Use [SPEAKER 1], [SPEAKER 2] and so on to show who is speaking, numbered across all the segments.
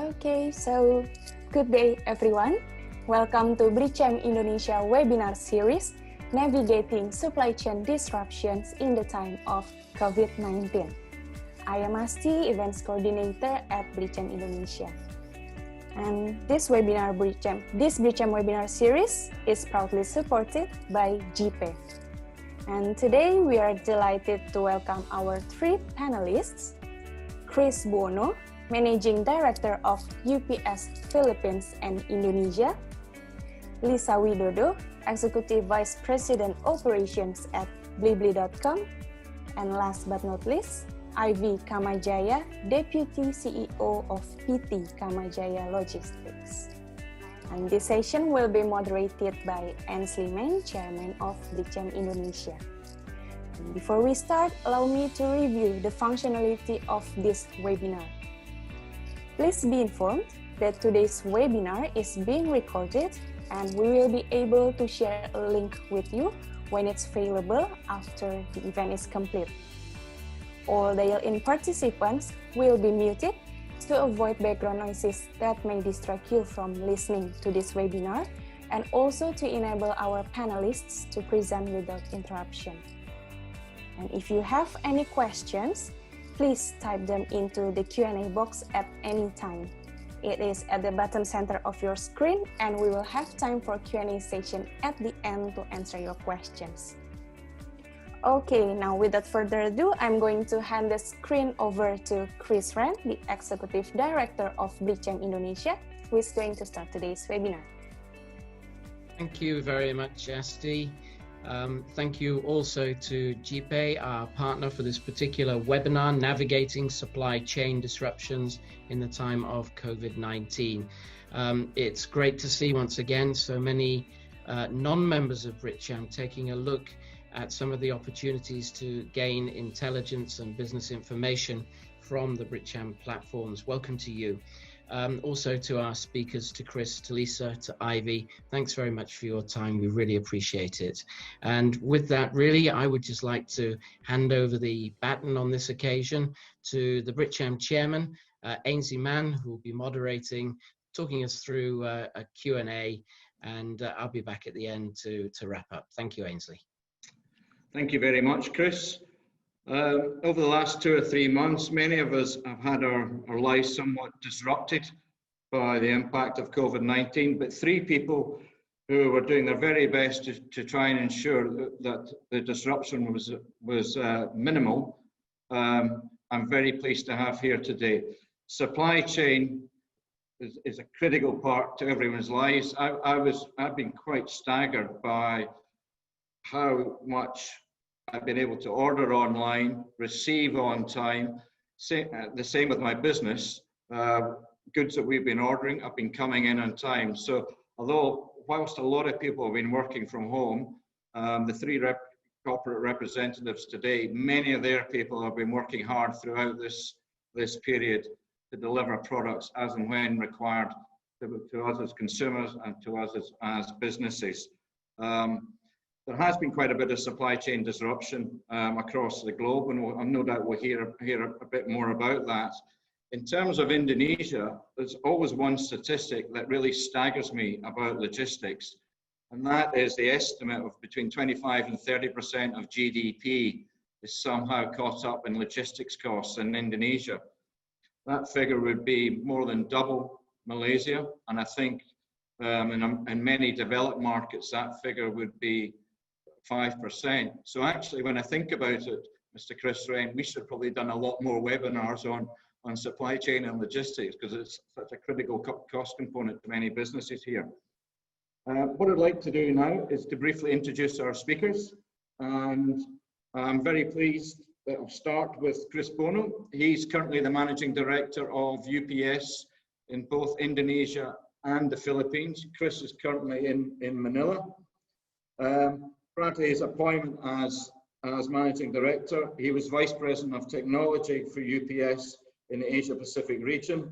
[SPEAKER 1] Okay, so good day everyone. Welcome to BritCham Indonesia webinar series, Navigating Supply Chain Disruptions in the Time of COVID-19. I am Asti, Events Coordinator at BritCham Indonesia. And this BritCham webinar series is proudly supported by JIIPE. And today we are delighted to welcome our three panelists, Chris Buono, Managing Director of UPS Philippines and Indonesia, Lisa Widodo, Executive Vice President Operations at Blibli.com, and last but not least, Ivy Kamadjaja, Deputy CEO of PT Kamadjaja Logistics. And this session will be moderated by Ainsley Meng, Chairman of BritCham Indonesia. And before we start, allow me to review the functionality of this webinar. Please be informed that today's webinar is being recorded and we will be able to share a link with you when it's available after the event is complete. All dial-in participants will be muted to avoid background noises that may distract you from listening to this webinar and also to enable our panelists to present without interruption. And if you have any questions, please type them into the Q&A box at any time. It is at the bottom center of your screen and we will have time for Q&A session at the end to answer your questions. Okay, now without further ado, I'm going to hand the screen over to Chris Ren, the Executive Director of BritCham Indonesia, who is going to start today's webinar.
[SPEAKER 2] Thank you very much, Asti. Thank you also to JIIPE, our partner for this particular webinar, Navigating Supply Chain Disruptions in the Time of COVID-19. It's great to see once again so many non-members of BritCham taking a look at some of the opportunities to gain intelligence and business information from the BritCham platforms. Welcome to you. Also to our speakers, to Chris, to Lisa, to Ivy, thanks very much for your time. We really appreciate it. And with that, really, I would just like to hand over the baton on this occasion to the BritCham chairman, Ainsley Mann, who will be moderating, talking us through a Q&A, and I'll be back at the end to wrap up. Thank you, Ainsley.
[SPEAKER 3] Thank you very much, Chris. Over the last 2 or 3 months, many of us have had our lives somewhat disrupted by the impact of COVID-19, but 3 people who were doing their very best to try and ensure that the disruption was minimal, I'm very pleased to have here today. Supply chain is a critical part to everyone's lives. I've been quite staggered by how much I've been able to order online, receive on time. The same with my business. Goods that we've been ordering have been coming in on time. So although whilst a lot of people have been working from home, the 3 corporate representatives today, many of their people have been working hard throughout this period to deliver products as and when required to us as consumers and to us as businesses. There has been quite a bit of supply chain disruption across the globe, and no doubt we'll hear a bit more about that. In terms of Indonesia, there's always one statistic that really staggers me about logistics, and that is the estimate of between 25 and 30% of GDP is somehow caught up in logistics costs in Indonesia. That figure would be more than double Malaysia, and I think in many developed markets that figure would be 5%. So actually, when I think about it, Mr. Chris Wren, we should have probably done a lot more webinars on supply chain and logistics because it's such a critical cost component to many businesses here. What I'd like to do now is to briefly introduce our speakers, and I'm very pleased that I'll start with Chris Buono. He's currently the Managing Director of UPS in both Indonesia and the Philippines. Chris is currently in Manila. Prior to his appointment as Managing Director, he was Vice President of Technology for UPS in the Asia Pacific region.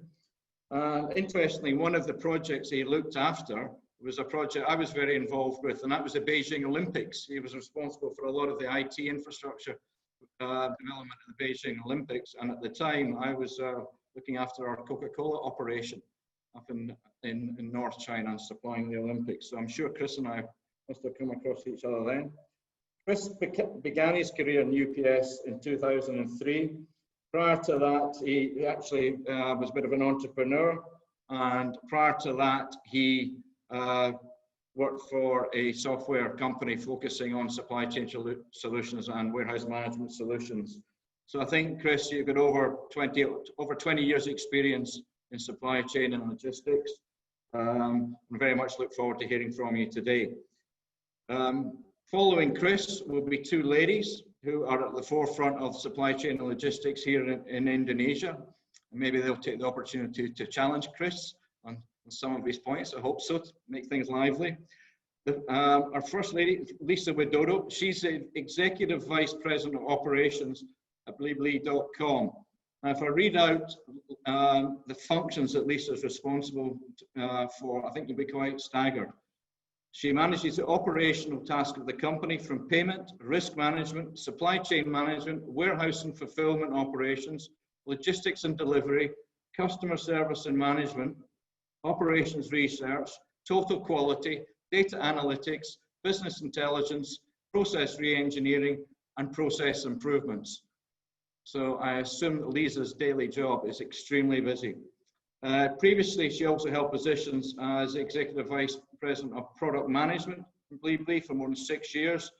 [SPEAKER 3] Interestingly, one of the projects he looked after was a project I was very involved with, and that was the Beijing Olympics. He was responsible for a lot of the IT infrastructure development of the Beijing Olympics, and at the time I was looking after our Coca-Cola operation up in North China and supplying the Olympics. So I'm sure Chris and I must have come across each other then. Chris began his career in UPS in 2003. Prior to that, he actually was a bit of an entrepreneur. And prior to that, he worked for a software company focusing on supply chain solutions and warehouse management solutions. So I think, Chris, you've got over 20 years experience in supply chain and logistics. I very much look forward to hearing from you today. Following Chris will be two ladies who are at the forefront of supply chain and logistics here in Indonesia. And maybe they'll take the opportunity to challenge Chris on some of his points. I hope so, to make things lively. Our first lady, Lisa Widodo, she's the Executive Vice President of Operations at Blibli.com. Now, if I read out the functions that Lisa is responsible for, I think you'll be quite staggered. She manages the operational task of the company from payment, risk management, supply chain management, warehouse and fulfillment operations, logistics and delivery, customer service and management, operations research, total quality, data analytics, business intelligence, process re-engineering, and process improvements. So I assume that Lisa's daily job is extremely busy. Previously, she also held positions as Executive Vice President of Product Management in Blibli for more than 6 years.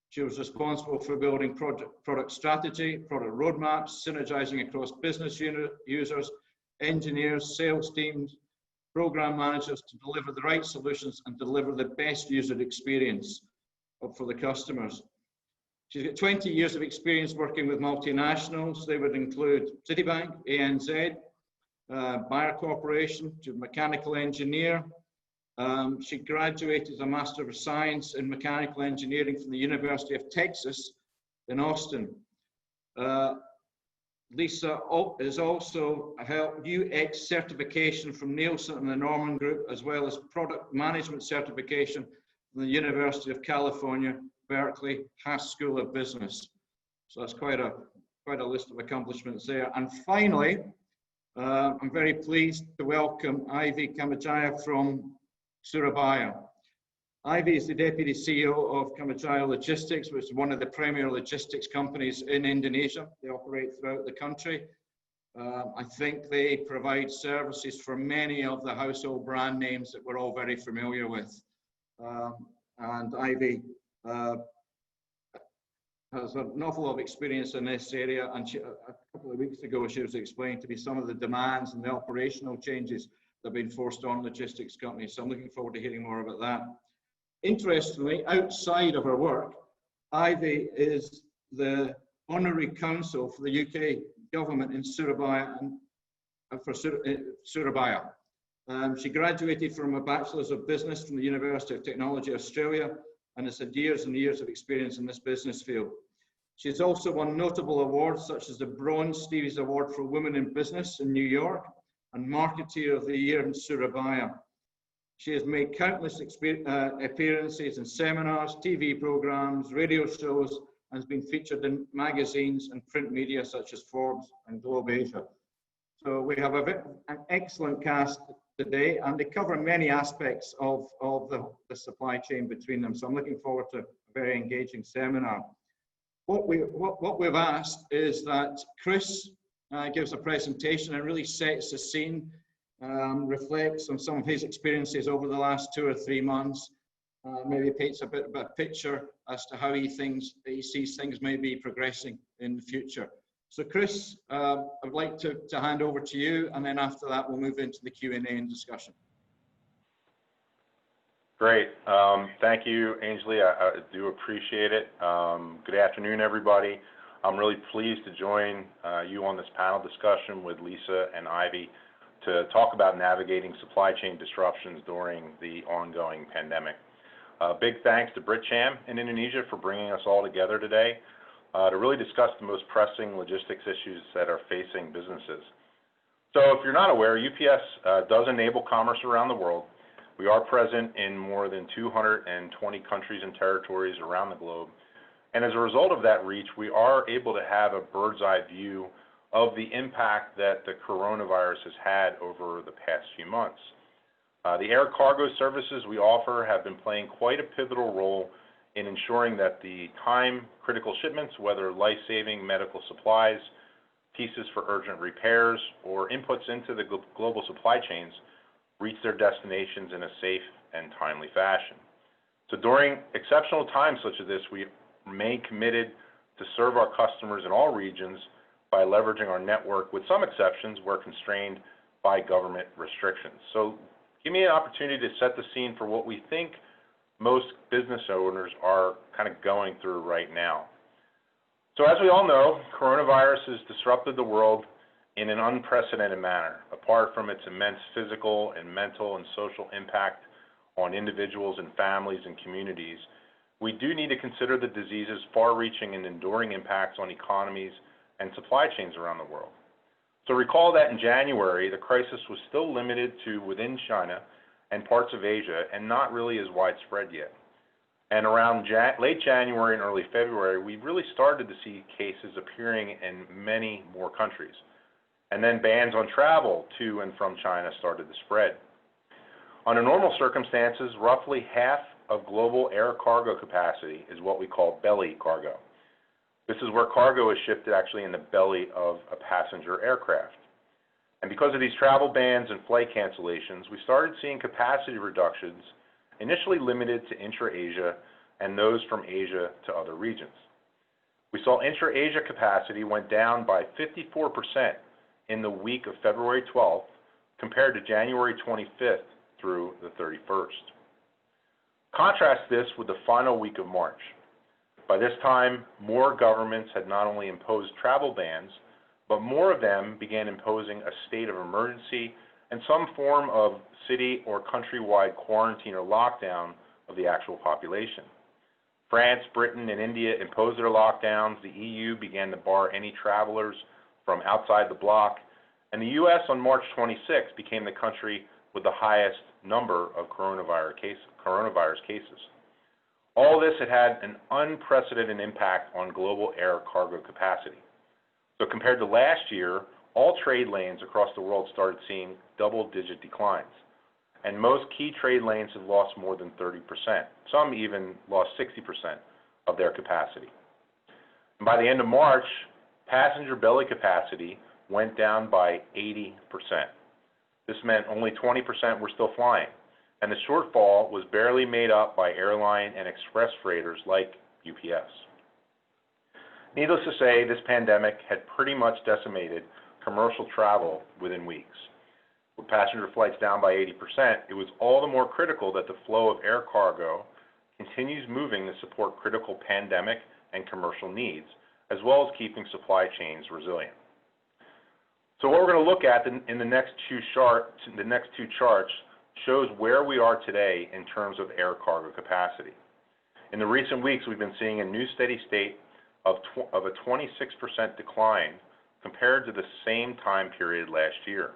[SPEAKER 3] She was responsible for building product strategy, product roadmaps, synergizing across business users, engineers, sales teams, program managers to deliver the right solutions and deliver the best user experience for the customers. She's got 20 years of experience working with multinationals. They would include Citibank, ANZ, Bayer Corporation, she's a mechanical engineer. She graduated as a Master of Science in Mechanical Engineering from the University of Texas in Austin. Lisa has also held UX certification from Nielsen and the Norman Group, as well as product management certification from the University of California, Berkeley, Haas School of Business. So that's quite a list of accomplishments there. And finally, I'm very pleased to welcome Ivy Kamadjaja from Surabaya. Ivy is the Deputy CEO of Kamadjaja Logistics, which is one of the premier logistics companies in Indonesia. They operate throughout the country. I think they provide services for many of the household brand names that we're all very familiar with. And Ivy has an awful lot of experience in this area, and a couple of weeks ago she was explaining to me some of the demands and the operational changes that have been forced on logistics companies. So I'm looking forward to hearing more about that. Interestingly, outside of her work, Ivy is the honorary counsel for the UK government in Surabaya Surabaya. She graduated from a Bachelor's of Business from the University of Technology, Australia, and has had years and years of experience in this business field. She's also won notable awards such as the Bronze Stevie's Award for Women in Business in New York and Marketeer of the Year in Surabaya. She has made countless appearances in seminars, TV programs, radio shows, and has been featured in magazines and print media such as Forbes and Globe Asia. So we have an excellent cast today, and they cover many aspects of the supply chain between them. So I'm looking forward to a very engaging seminar. What we've asked is that Chris gives a presentation and really sets the scene, reflects on some of his experiences over the last 2 or 3 months, maybe paints a bit of a picture as to how he sees things may be progressing in the future. So Chris, I'd like to hand over to you, and then after that we'll move into the Q&A and discussion.
[SPEAKER 4] Great. Thank you, Ainsley. I do appreciate it. Good afternoon, everybody. I'm really pleased to join you on this panel discussion with Lisa and Ivy to talk about navigating supply chain disruptions during the ongoing pandemic. Big thanks to BritCham in Indonesia for bringing us all together today to really discuss the most pressing logistics issues that are facing businesses. So if you're not aware, UPS does enable commerce around the world. We are present in more than 220 countries and territories around the globe. And as a result of that reach, we are able to have a bird's eye view of the impact that the coronavirus has had over the past few months. The air cargo services we offer have been playing quite a pivotal role in ensuring that the time-critical shipments, whether life-saving medical supplies, pieces for urgent repairs, or inputs into the global supply chains, reach their destinations in a safe and timely fashion. So during exceptional times such as this, we remain committed to serve our customers in all regions by leveraging our network, with some exceptions where constrained by government restrictions. So give me an opportunity to set the scene for what we think most business owners are kind of going through right now. So as we all know, coronavirus has disrupted the world in an unprecedented manner. Apart from its immense physical and mental and social impact on individuals and families and communities, we do need to consider the disease's far-reaching and enduring impacts on economies and supply chains around the world. So recall that in January, the crisis was still limited to within China and parts of Asia and not really as widespread yet. And around late January and early February, we really started to see cases appearing in many more countries. And then bans on travel to and from China started to spread. Under normal circumstances, roughly half of global air cargo capacity is what we call belly cargo. This is where cargo is shifted actually in the belly of a passenger aircraft. And because of these travel bans and flight cancellations, we started seeing capacity reductions initially limited to intra-Asia and those from Asia to other regions. We saw intra-Asia capacity went down by 54% in the week of February 12th compared to January 25th through the 31st. Contrast this with the final week of March. By this time, more governments had not only imposed travel bans, but more of them began imposing a state of emergency and some form of city or countrywide quarantine or lockdown of the actual population. France, Britain, and India imposed their lockdowns. The EU began to bar any travelers from outside the bloc, and the US on March 26 became the country with the highest number of coronavirus cases. All this had an unprecedented impact on global air cargo capacity. So compared to last year, all trade lanes across the world started seeing double-digit declines. And most key trade lanes have lost more than 30%. Some even lost 60% of their capacity. And by the end of March, passenger belly capacity went down by 80%. This meant only 20% were still flying. And the shortfall was barely made up by airline and express freighters like UPS. Needless to say, this pandemic had pretty much decimated commercial travel within weeks. With passenger flights down by 80%, it was all the more critical that the flow of air cargo continues moving to support critical pandemic and commercial needs, as well as keeping supply chains resilient. So what we're going to look at in the next two charts shows where we are today in terms of air cargo capacity. In the recent weeks, we've been seeing a new steady state of a 26% decline compared to the same time period last year.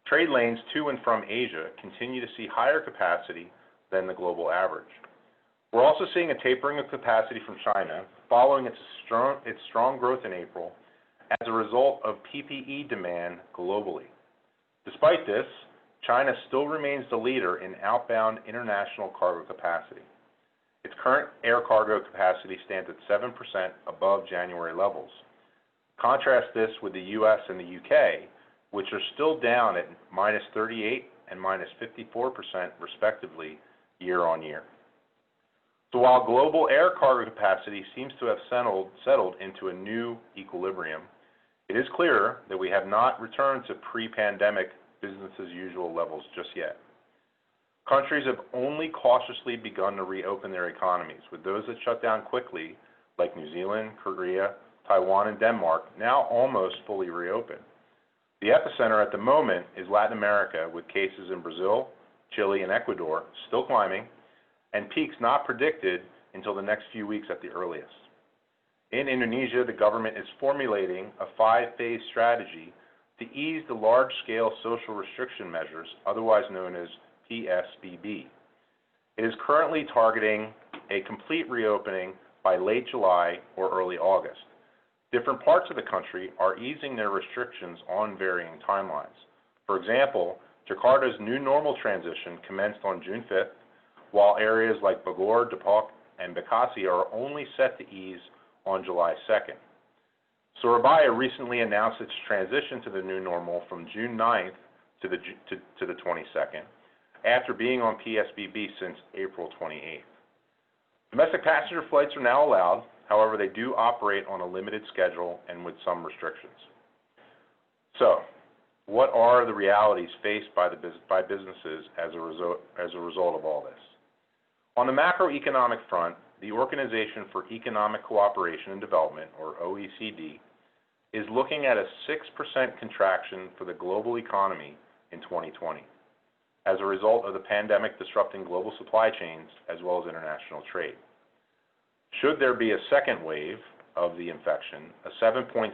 [SPEAKER 4] Trade lanes to and from Asia continue to see higher capacity than the global average. We're also seeing a tapering of capacity from China following its strong growth in April as a result of PPE demand globally. Despite this, China still remains the leader in outbound international cargo capacity. Its current air cargo capacity stands at 7% above January levels. Contrast this with the US and the UK, which are still down at minus 38 and minus 54% respectively year on year. So while global air cargo capacity seems to have settled into a new equilibrium, it is clear that we have not returned to pre-pandemic business as usual levels just yet. Countries have only cautiously begun to reopen their economies, with those that shut down quickly, like New Zealand, Korea, Taiwan, and Denmark, now almost fully reopened. The epicenter at the moment is Latin America, with cases in Brazil, Chile, and Ecuador still climbing, and peaks not predicted until the next few weeks at the earliest. In Indonesia, the government is formulating a 5-phase strategy to ease the large-scale social restriction measures, otherwise known as PSBB. It is currently targeting a complete reopening by late July or early August. different parts of the country are easing their restrictions on varying timelines. For example, Jakarta's new normal transition commenced on June 5th, while areas like Bogor, Depok, and Bekasi are only set to ease on July 2nd. Surabaya recently announced its transition to the new normal from June 9th to the 22nd, after being on PSBB since April 28th. Domestic passenger flights are now allowed, however, they do operate on a limited schedule and with some restrictions. So, what are the realities faced by businesses as a result of all this? On the macroeconomic front, the Organization for Economic Cooperation and Development, or OECD, is looking at a 6% contraction for the global economy in 2020 as a result of the pandemic disrupting global supply chains as well as international trade. Should there be a second wave of the infection, a 7.6%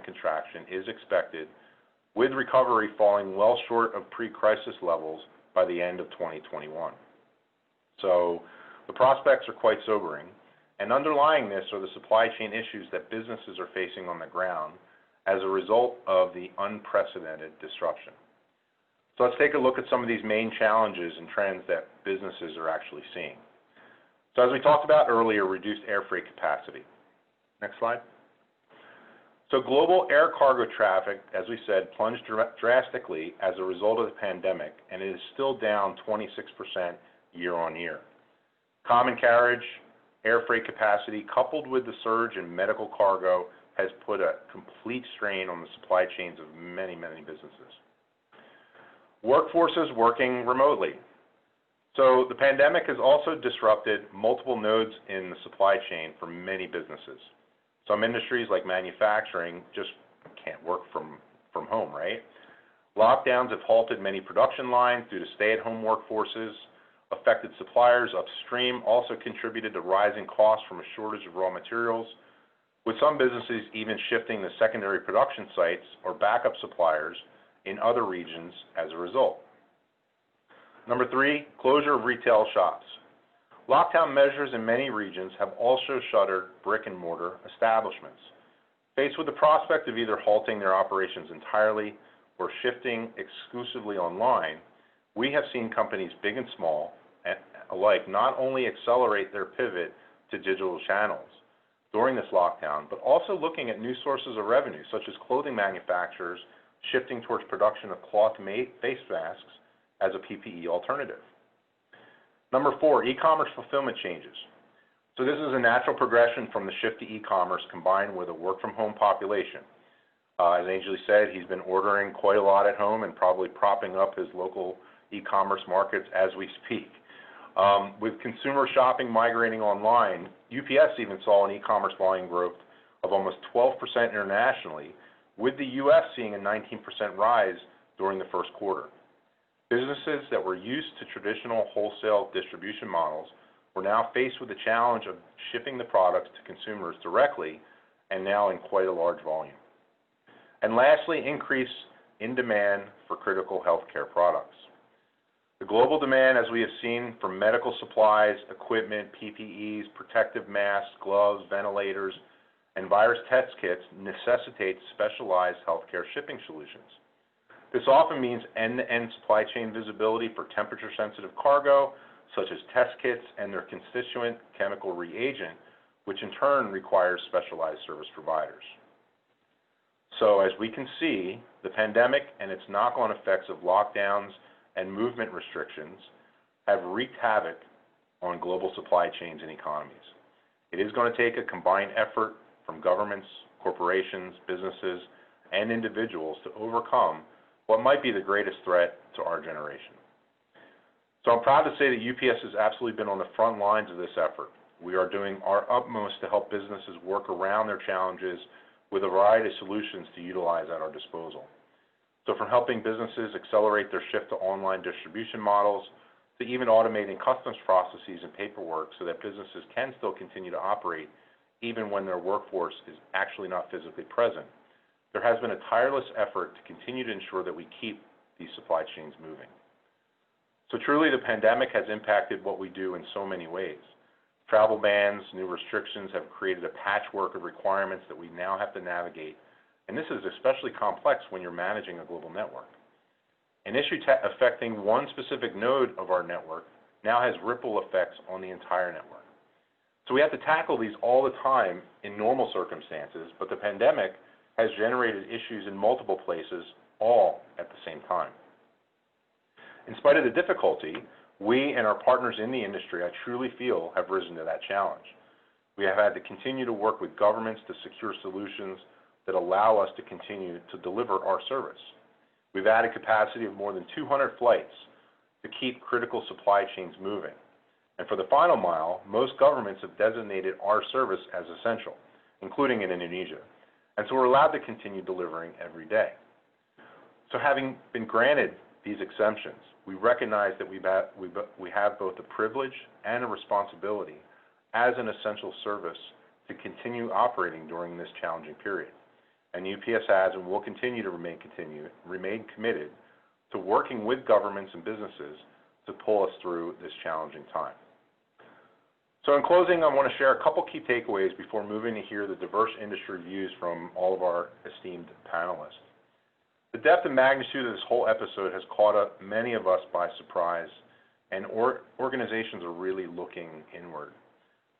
[SPEAKER 4] contraction is expected, with recovery falling well short of pre-crisis levels by the end of 2021. So the prospects are quite sobering, and underlying this are the supply chain issues that businesses are facing on the ground as a result of the unprecedented disruption. So let's take a look at some of these main challenges and trends that businesses are actually seeing. So as we talked about earlier, reduced air freight capacity. Next slide. So global air cargo traffic, as we said, plunged drastically as a result of the pandemic, and it is still down 26% year on year. Common carriage, air freight capacity, coupled with the surge in medical cargo, has put a complete strain on the supply chains of many, many businesses. Workforces working remotely. So the pandemic has also disrupted multiple nodes in the supply chain for many businesses. Some industries like manufacturing just can't work from home, right? Lockdowns have halted many production lines due to stay-at-home workforces. Affected suppliers upstream also contributed to rising costs from a shortage of raw materials, with some businesses even shifting to secondary production sites or backup suppliers in other regions as a result. Number 3, closure of retail shops. Lockdown measures in many regions have also shuttered brick-and-mortar establishments. Faced with the prospect of either halting their operations entirely or shifting exclusively online, we have seen companies big and small alike not only accelerate their pivot to digital channels during this lockdown, but also looking at new sources of revenue, such as clothing manufacturers shifting towards production of cloth-made face masks as a PPE alternative. Number 4, e-commerce fulfillment changes. So this is a natural progression from the shift to e-commerce combined with a work-from-home population. As Ainsley said, he's been ordering quite a lot at home and probably propping up his local e-commerce markets as we speak. With consumer shopping migrating online, UPS even saw an e-commerce volume growth of almost 12% internationally, with the U.S. seeing a 19% rise during the first quarter. Businesses that were used to traditional wholesale distribution models were now faced with the challenge of shipping the products to consumers directly and now in quite a large volume. And lastly, increase in demand for critical healthcare products. The global demand, as we have seen, for medical supplies, equipment, PPEs, protective masks, gloves, ventilators, and virus test kits necessitates specialized healthcare shipping solutions. This often means end-to-end supply chain visibility for temperature-sensitive cargo, such as test kits and their constituent chemical reagent, which in turn requires specialized service providers. So as we can see, the pandemic and its knock-on effects of lockdowns and movement restrictions have wreaked havoc on global supply chains and economies. It is going to take a combined effort from governments, corporations, businesses, and individuals to overcome what might be the greatest threat to our generation. So I'm proud to say that UPS has absolutely been on the front lines of this effort. We are doing our utmost to help businesses work around their challenges with a variety of solutions to utilize at our disposal. So from helping businesses accelerate their shift to online distribution models, to even automating customs processes and paperwork so that businesses can still continue to operate even when their workforce is actually not physically present, there has been a tireless effort to continue to ensure that we keep these supply chains moving. So truly the pandemic has impacted what we do in so many ways. Travel bans, new restrictions have created a patchwork of requirements that we now have to navigate, and this is especially complex when you're managing a global network. An issue affecting one specific node of our network now has ripple effects on the entire network. So we have to tackle these all the time in normal circumstances, but the pandemic has generated issues in multiple places all at the same time. In spite of the difficulty, we and our partners in the industry, I truly feel, have risen to that challenge. We have had to continue to work with governments to secure solutions that allow us to continue to deliver our service. We've added capacity of more than 200 flights to keep critical supply chains moving. And for the final mile, most governments have designated our service as essential, including in Indonesia. And so we're allowed to continue delivering every day. So having been granted these exemptions, we recognize that we have both a privilege and a responsibility as an essential service to continue operating during this challenging period. And UPS has and will continue to remain committed to working with governments and businesses to pull us through this challenging time. So in closing, I want to share a couple key takeaways before moving to hear the diverse industry views from all of our esteemed panelists. The depth and magnitude of this whole episode has caught up many of us by surprise, and organizations are really looking inward.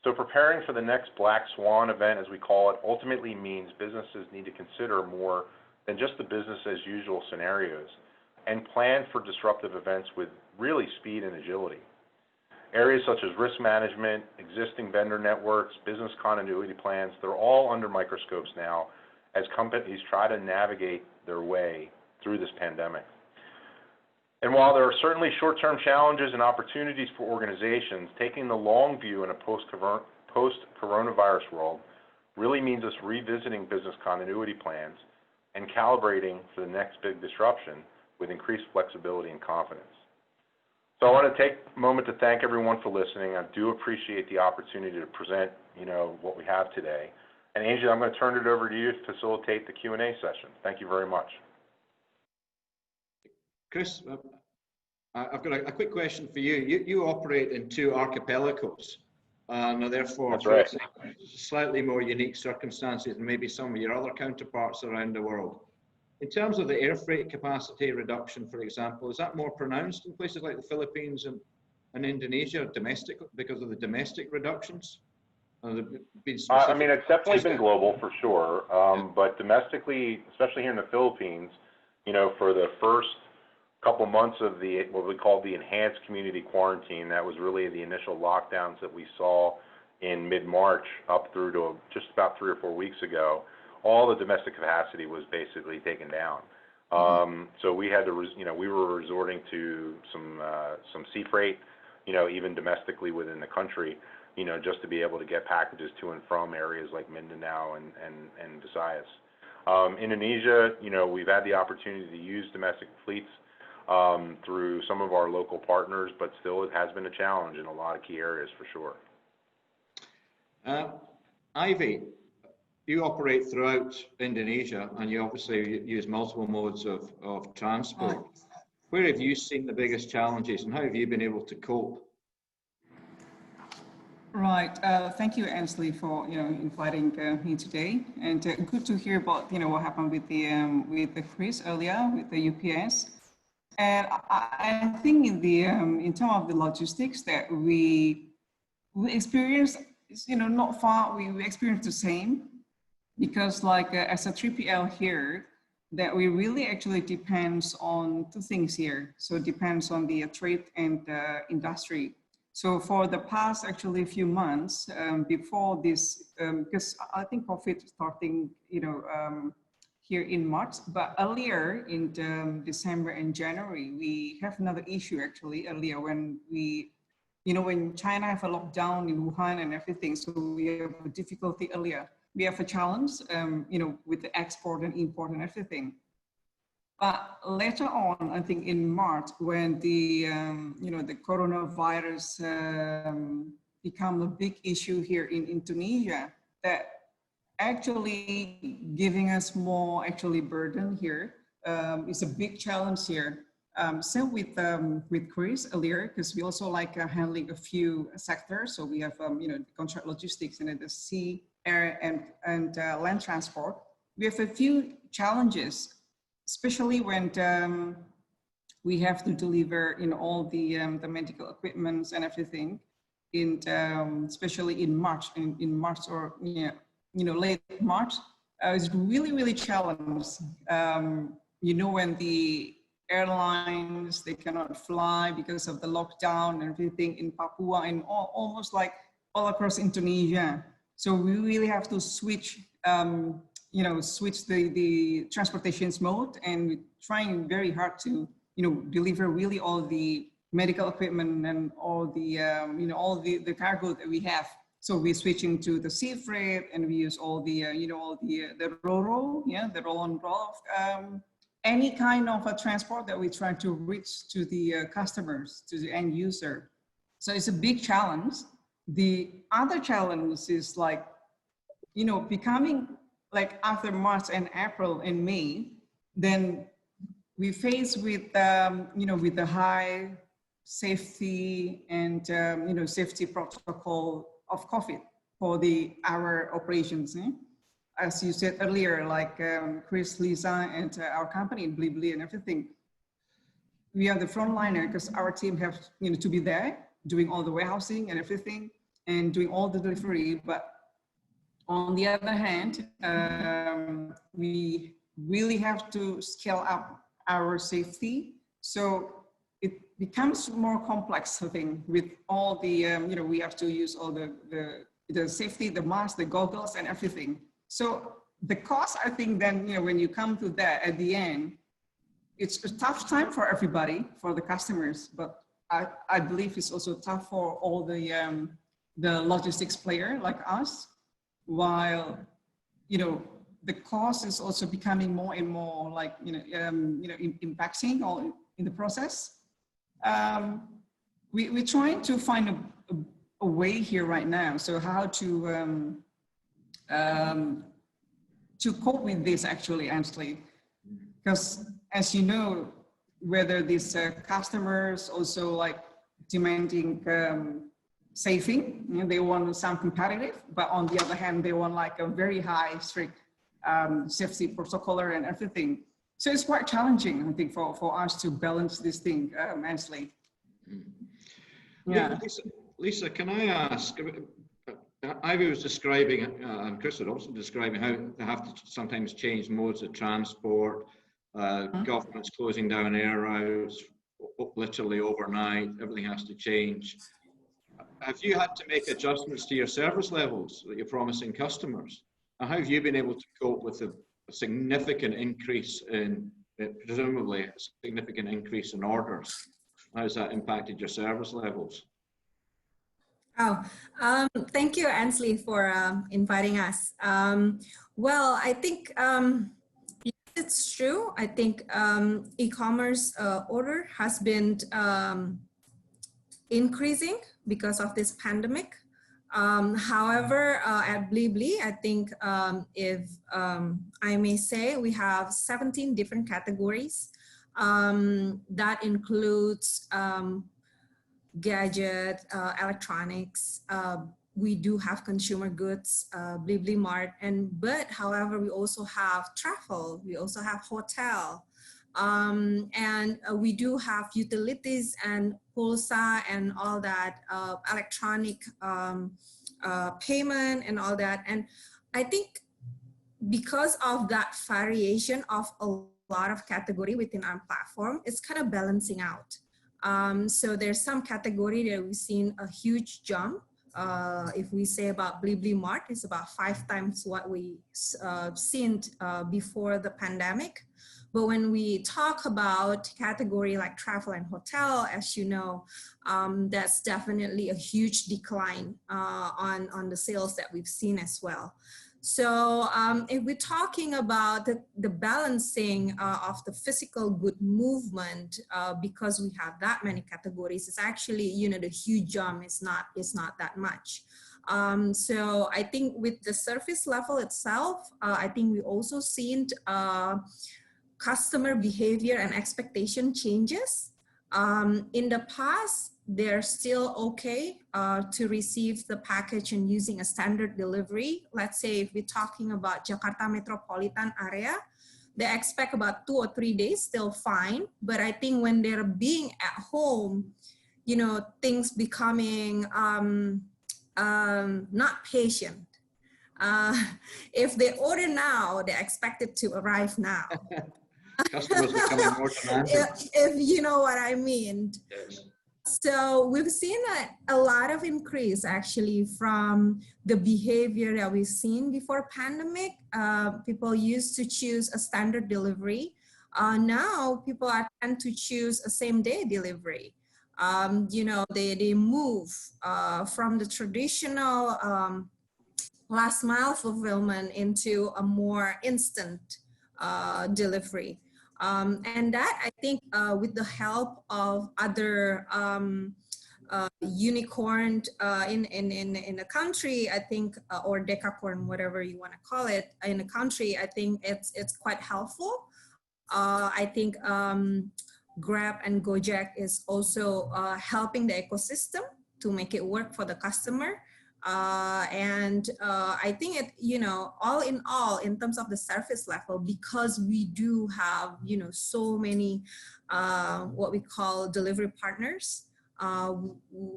[SPEAKER 4] So preparing for the next Black Swan event, as we call it, ultimately means businesses need to consider more than just the business as usual scenarios and plan for disruptive events with really speed and agility. Areas such as risk management, existing vendor networks, business continuity plans, they're all under microscopes now as companies try to navigate their way through this pandemic. And while there are certainly short-term challenges and opportunities for organizations, taking the long view in a post-coronavirus world really means us revisiting business continuity plans and calibrating for the next big disruption with increased flexibility and confidence. So I want to take a moment to thank everyone for listening. I do appreciate the opportunity to present, what we have today. And Angie, I'm going to turn it over to you to facilitate the Q&A session. Thank you very much.
[SPEAKER 3] Chris, I've got a quick question for you. You operate in 2 archipelagos, and are therefore
[SPEAKER 4] right.
[SPEAKER 3] Slightly more unique circumstances than maybe some of your other counterparts around the world. In terms of the air freight capacity reduction, for example, is that more pronounced in places like the Philippines and Indonesia, because of the domestic reductions?
[SPEAKER 4] I mean, it's definitely been global for sure, but domestically, especially here in the Philippines, for the first couple months of what we call the enhanced community quarantine, that was really the initial lockdowns that we saw in mid-March up through to just about 3 or 4 weeks ago. All the domestic capacity was basically taken down. So we had to, we were resorting to some sea freight, even domestically within the country, just to be able to get packages to and from areas like Mindanao and Visayas. Indonesia, we've had the opportunity to use domestic fleets through some of our local partners, but still it has been a challenge in a lot of key areas for
[SPEAKER 3] sure. Ivy, you operate throughout Indonesia, and you obviously use multiple modes of transport. Where have you seen the biggest challenges, and how have you been able to cope?
[SPEAKER 5] Right. Thank you, Ansley, for inviting me today, and good to hear about what happened with the Chris earlier with the UPS. And I think in terms of the logistics that we experienced, not far. We experienced the same. Because as a 3PL here, that we really actually depends on 2 things here. So it depends on the trade and industry. So for the past actually few months before this, because I think COVID starting, here in March, but earlier in December and January, we have another issue actually earlier when when China have a lockdown in Wuhan and everything. So we have a difficulty earlier. We have a challenge, with the export and import and everything. But later on, I think in March, when the coronavirus become a big issue here in Indonesia, that actually giving us more burden here. It's a big challenge here. Same with Chris earlier, because we also like handling a few sectors. So we have the contract logistics and then the sea, air, and land transport. We have a few challenges, especially when we have to deliver all the medical equipments and everything, especially in March, in March or late March. It's really challenged. When the airlines, they cannot fly because of the lockdown and everything in Papua and almost like all across Indonesia. So we really have to switch, switch the transportation's mode, and we're trying very hard to, deliver really all the medical equipment and all the, all the cargo that we have. So we're switching to the sea freight, and we use all the, the RoRo, the roll on roll off, any kind of a transport that we try to reach to the customers, to the end user. So it's a big challenge. The other challenge is like, becoming like after March and April and May, then we face with, with the high safety and, safety protocol of COVID for our operations. As you said earlier, like Chris, Lisa, and our company, Blibli and everything, we are the frontliner because our team have to be there doing all the warehousing and everything and doing all the delivery. But on the other hand, we really have to scale up our safety. So it becomes more complex, I think, with all the, we have to use all the safety, the mask, the goggles and everything. So the cost, I think then, when you come to that at the end, it's a tough time for everybody, for the customers, but I believe it's also tough for all the logistics player like us, while, the cost is also becoming more and more like, impacting all in the process. We're trying to find a way here right now. So how to cope with this actually, because as you know, whether these customers also like demanding saving, they want some competitive, but on the other hand, they want like a very high, strict safety protocol and everything. So it's quite challenging, I think, for us to balance this thing, Ansley.
[SPEAKER 3] Yeah. Lisa, can I ask? Ivy was describing, and Chris was also describing how they have to sometimes change modes of transport, governments closing down air routes, literally overnight, everything has to change. Have you had to make adjustments to your service levels that you're promising customers? And how have you been able to cope with a significant increase in, presumably a significant increase in orders? How has that impacted your service levels?
[SPEAKER 6] Thank you, Ansley, for inviting us. Well, I think it's true. I think e-commerce order has been increasing because of this pandemic. However, at Blibli, I think if I may say, we have 17 different categories. That includes gadget, electronics. We do have consumer goods, Blibli Mart, but however, we also have travel, we also have hotel, and we do have utilities and pulsa and all that, electronic payment and all that. And I think because of that variation of a lot of category within our platform, it's kind of balancing out. So there's some category that we've seen a huge jump. If we say about Blibli Mart, it's about 5 times what we seen before the pandemic. But when we talk about category like travel and hotel, as you know, that's definitely a huge decline on the sales that we've seen as well. So if we're talking about the balancing of the physical good movement, because we have that many categories, it's actually, you know, the huge jump is not that much. So I think with the service level itself, I think we also seen customer behavior and expectation changes. In the past, they're still okay to receive the package and using a standard delivery. Let's say if we're talking about Jakarta metropolitan area, they expect about 2 or 3 days, still fine. But I think when they're being at home, you know, things becoming not patient. If they order now, they expect it to arrive now.
[SPEAKER 3] Customers becoming more demanding.
[SPEAKER 6] If you know what I mean.
[SPEAKER 3] Yes.
[SPEAKER 6] So we've seen a lot of increase actually from the behavior that we've seen before pandemic. People used to choose a standard delivery. Now people tend to choose a same day delivery. You know, they move from the traditional last mile fulfillment into a more instant delivery. And that, I think, with the help of other unicorn in the country, I think, or decacorn, whatever you want to call it, in the country, I think it's quite helpful. I think Grab and Gojek is also helping the ecosystem to make it work for the customer. And I think it, you know, all in all, in terms of the service level, because we do have, you know, so many what we call delivery partners.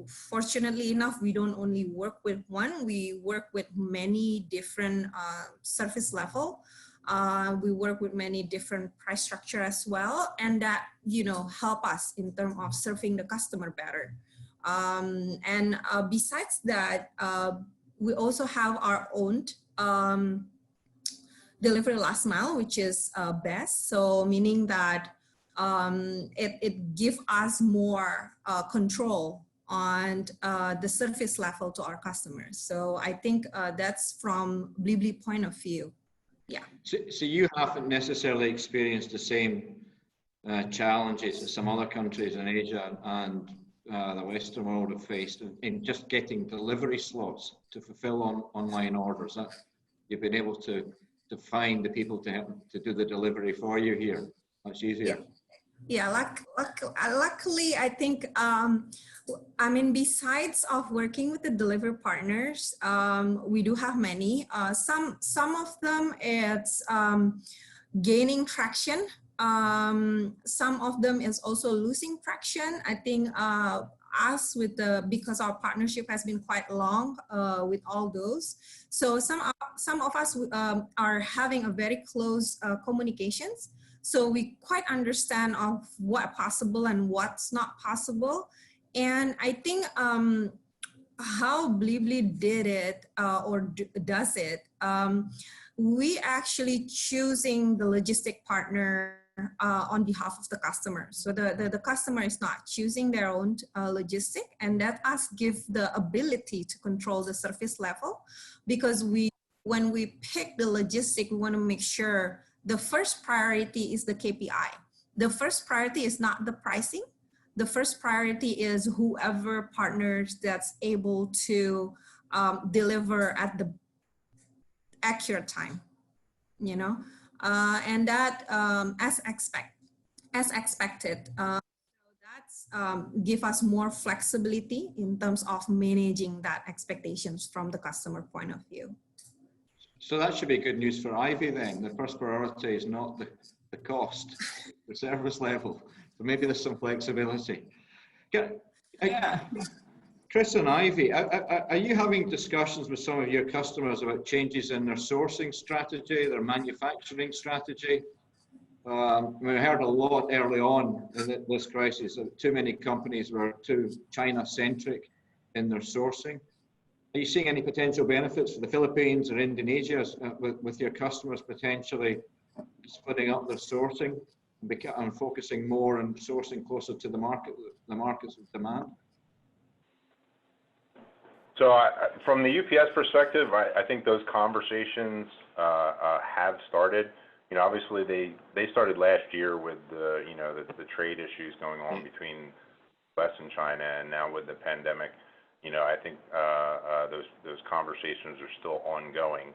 [SPEAKER 6] Fortunately enough, we don't only work with one, we work with many different service level. We work with many different price structure as well, and that, you know, help us in terms of serving the customer better. And besides that, we also have our own delivery last mile, which is best. So meaning that it gives us more control on the service level to our customers. So I think that's from Blibli point of view. Yeah.
[SPEAKER 3] So you haven't necessarily experienced the same challenges that some other countries in Asia and the Western world have faced in just getting delivery slots to fulfill online orders. That you've been able to find the people to do the delivery for you here. Much easier.
[SPEAKER 6] Yeah, luckily, I think, I mean, besides of working with the delivery partners, we do have many. Some of them, it's gaining traction. Some of them is also losing traction. I think us with because our partnership has been quite long with all those. So some of us are having a very close communications. So we quite understand of what possible and what's not possible. And I think how Blibli did it does it, we actually choosing the logistic partner on behalf of the customer. So the customer is not choosing their own logistic, and that us give the ability to control the service level, because when we pick the logistic, we want to make sure the first priority is the KPI. The first priority is not the pricing. The first priority is whoever partners that's able to deliver at the accurate time, you know, and that as expected. So that's give us more flexibility in terms of managing that expectations from the customer point of view.
[SPEAKER 3] So that should be good news for Ivy then. The first priority is not the cost, the service level. So maybe there's some flexibility.
[SPEAKER 5] Yeah.
[SPEAKER 3] Chris and Ivy, are you having discussions with some of your customers about changes in their sourcing strategy, their manufacturing strategy? We heard a lot early on in this crisis that too many companies were too China-centric in their sourcing. Are you seeing any potential benefits for the Philippines or Indonesia with your customers potentially splitting up their sourcing and focusing more on sourcing closer to the markets of demand?
[SPEAKER 4] So from the UPS perspective, I think those conversations have started. You know, obviously they started last year with the trade issues going on between US and China, and now with the pandemic, you know, I think those conversations are still ongoing.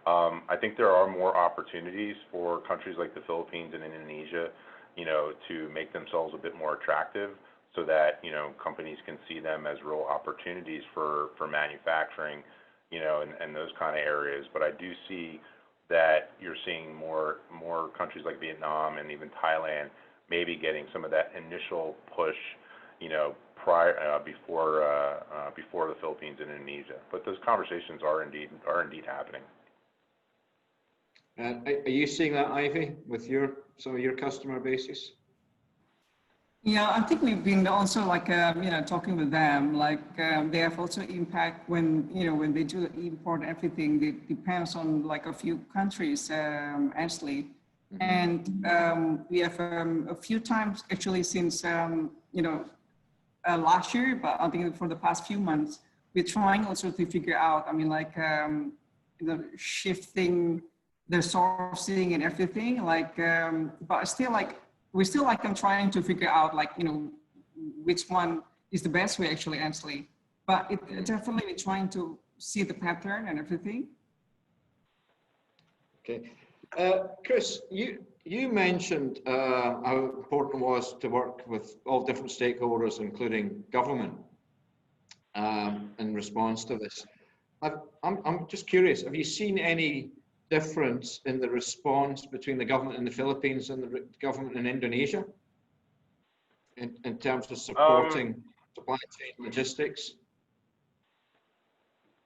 [SPEAKER 4] I think there are more opportunities for countries like the Philippines and Indonesia, you know, to make themselves a bit more attractive so that, you know, companies can see them as real opportunities for manufacturing, you know, and those kind of areas. But I do see that you're seeing more countries like Vietnam and even Thailand maybe getting some of that initial push, you know, before the Philippines and Indonesia. But those conversations are indeed happening.
[SPEAKER 3] Are you seeing that, Ivy, with some of your customer bases?
[SPEAKER 5] Yeah, I think we've been also like, you know, talking with them, like they have also impact when, you know, when they do import everything, it depends on like a few countries, actually. And we have a few times actually since, you know, last year, but I think for the past few months, we're trying also to figure out, I mean, like, you know, shifting the sourcing and everything, like, but still like, we still like I'm trying to figure out like, you know, which one is the best way actually. But it definitely we're trying to see the pattern and everything.
[SPEAKER 3] Okay. Chris, you mentioned how important it was to work with all different stakeholders, including government, in response to this. I'm just curious, have you seen any difference in the response between the government in the Philippines and the government in Indonesia in terms of supporting supply chain logistics?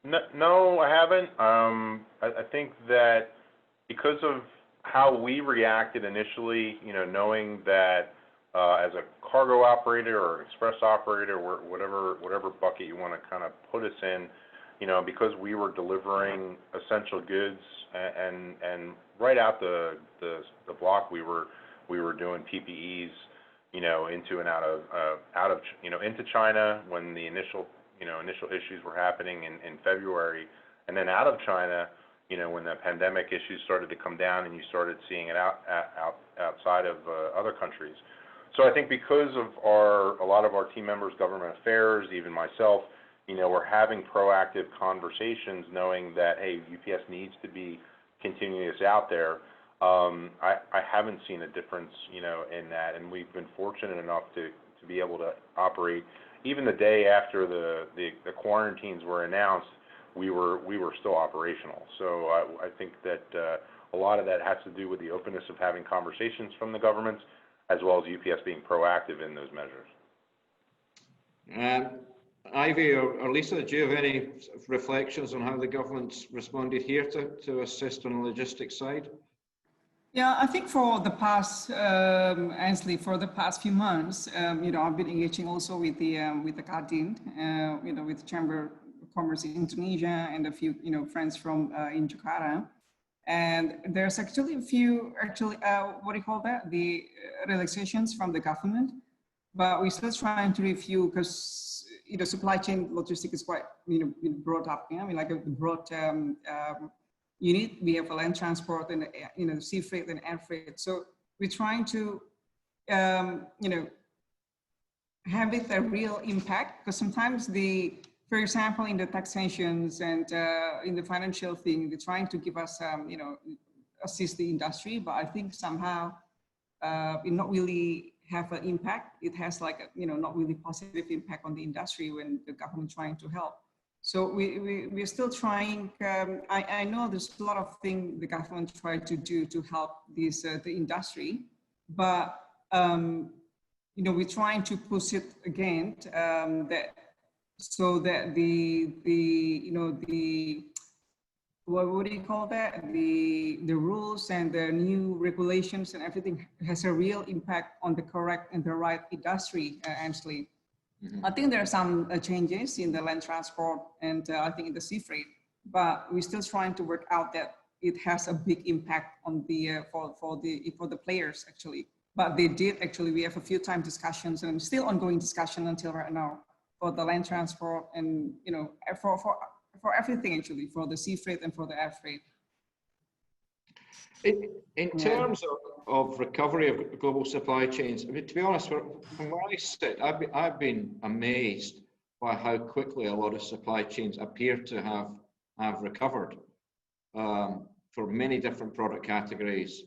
[SPEAKER 4] No, I haven't. I think that because of how we reacted initially, you know, knowing that as a cargo operator or express operator, whatever bucket you want to kind of put us in, you know, because we were delivering essential goods and right out the block, we were doing PPEs, you know, into and out of you know, into China when the initial issues were happening in February, and then out of China, you know, when the pandemic issues started to come down and you started seeing it outside of other countries. So I think because of a lot of our team members, government affairs, even myself, you know, we're having proactive conversations knowing that, hey, UPS needs to be continuous out there. I haven't seen a difference, you know, in that, and we've been fortunate enough to be able to operate. Even the day after the quarantines were announced, we were still operational. So I think that a lot of that has to do with the openness of having conversations from the governments, as well as UPS being proactive in those measures.
[SPEAKER 3] Ivy or Lisa, do you have any reflections on how the government's responded here to assist on the logistics side?
[SPEAKER 5] Yeah, I think for the past, Ansley, for the past few months, you know, I've been engaging also with the Kadin, you know, with Chamber of Commerce in Indonesia and a few, you know, friends from in Jakarta. And there's actually a few, what do you call that? The relaxations from the government, but we're still trying to review because, you know, supply chain logistics is quite, you know, brought up. Yeah? I mean, like a broad unit. We have a land transport and, you know, sea freight and air freight. So we're trying to, you know, have it a real impact, because sometimes for example, in the taxations and in the financial thing, they're trying to give us, you know, assist the industry, but I think somehow it not really have an impact. It has like, a, you know, not really positive impact on the industry when the government trying to help. So we're still trying. I know there's a lot of things the government tried to do to help this the industry, but you know, we're trying to push it again that so that the you know, the what do you call that? The rules and the new regulations and everything has a real impact on the correct and the right industry, actually. I think there are some changes in the land transport and I think in the sea freight, but we're still trying to work out that it has a big impact on the for the players actually. But they did actually. We have a few time discussions and still ongoing discussion until right now for the land transport and, you know, for everything actually, for the sea freight and for the air freight.
[SPEAKER 3] In terms of recovery of global supply chains, I mean, to be honest, from where I sit, I've been amazed by how quickly a lot of supply chains appear to have recovered. for many different product categories.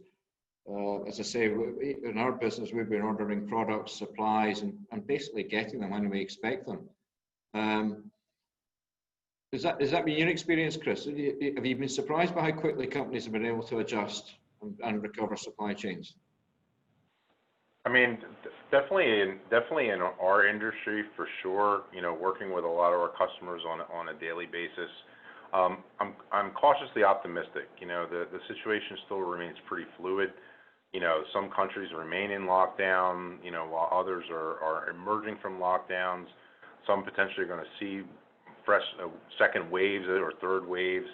[SPEAKER 3] As I say, in our business, we've been ordering products, supplies, and basically getting them when we expect them. Has that been your experience, Chris? Have you been surprised by how quickly companies have been able to adjust and recover supply chains?
[SPEAKER 4] I mean, definitely in our industry, for sure. You know, working with a lot of our customers on a daily basis. I'm cautiously optimistic. You know, the situation still remains pretty fluid. You know, some countries remain in lockdown, you know, while others are emerging from lockdowns. Some potentially are going to see fresh second waves or third waves.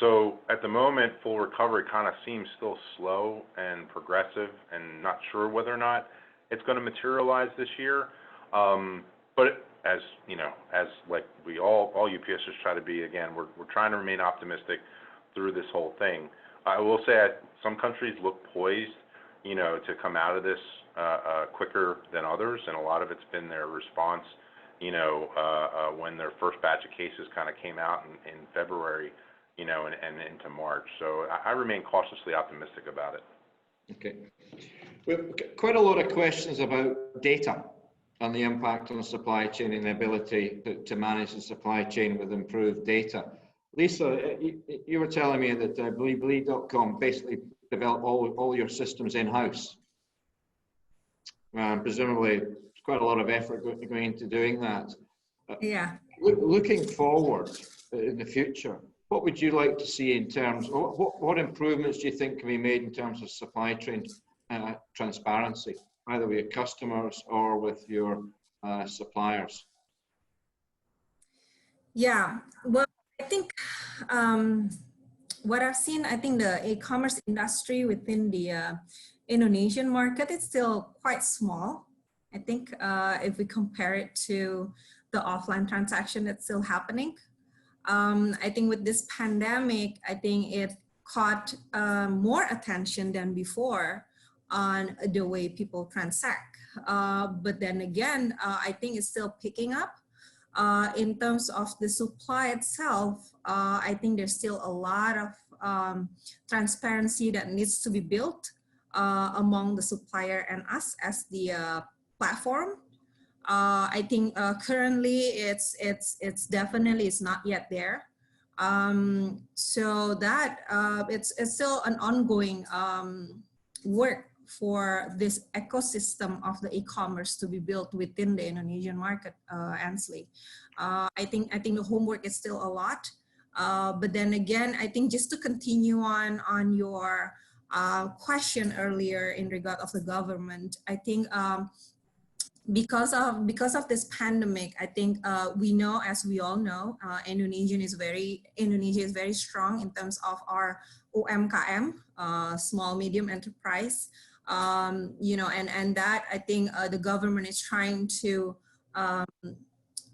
[SPEAKER 4] So at the moment, full recovery kind of seems still slow and progressive, and not sure whether or not it's going to materialize this year. But as you know, as like we all UPSers try to be, again, we're trying to remain optimistic through this whole thing. I will say some countries look poised, you know, to come out of this quicker than others, and a lot of it's been their response, you know, when their first batch of cases kind of came out in February, you know, and into March. So I remain cautiously optimistic about it.
[SPEAKER 3] Okay. We've got quite a lot of questions about data and the impact on the supply chain and the ability to manage the supply chain with improved data. Lisa, you were telling me that Bleed.com basically develop all your systems in-house. Presumably, quite a lot of effort going into doing that.
[SPEAKER 6] Yeah.
[SPEAKER 3] Looking forward in the future, what would you like to see in terms of what improvements do you think can be made in terms of supply chain transparency, either with your customers or with your suppliers?
[SPEAKER 6] Yeah, well, I think what I've seen, I think the e-commerce industry within the Indonesian market is still quite small. I think if we compare it to the offline transaction that's still happening. I think with this pandemic, I think it caught more attention than before on the way people transact. But then again, I think it's still picking up. In terms of the supply itself, I think there's still a lot of transparency that needs to be built among the supplier and us as the platform. I think currently it's definitely is not yet there. So that it's still an ongoing work for this ecosystem of the e-commerce to be built within the Indonesian market, Ansley. I think the homework is still a lot. But then again, I think just to continue on your question earlier in regard of the government, I think because of this pandemic, I think we know, as we all know, Indonesia is very strong in terms of our UMKM, small medium enterprise. You know, and that I think the government is trying to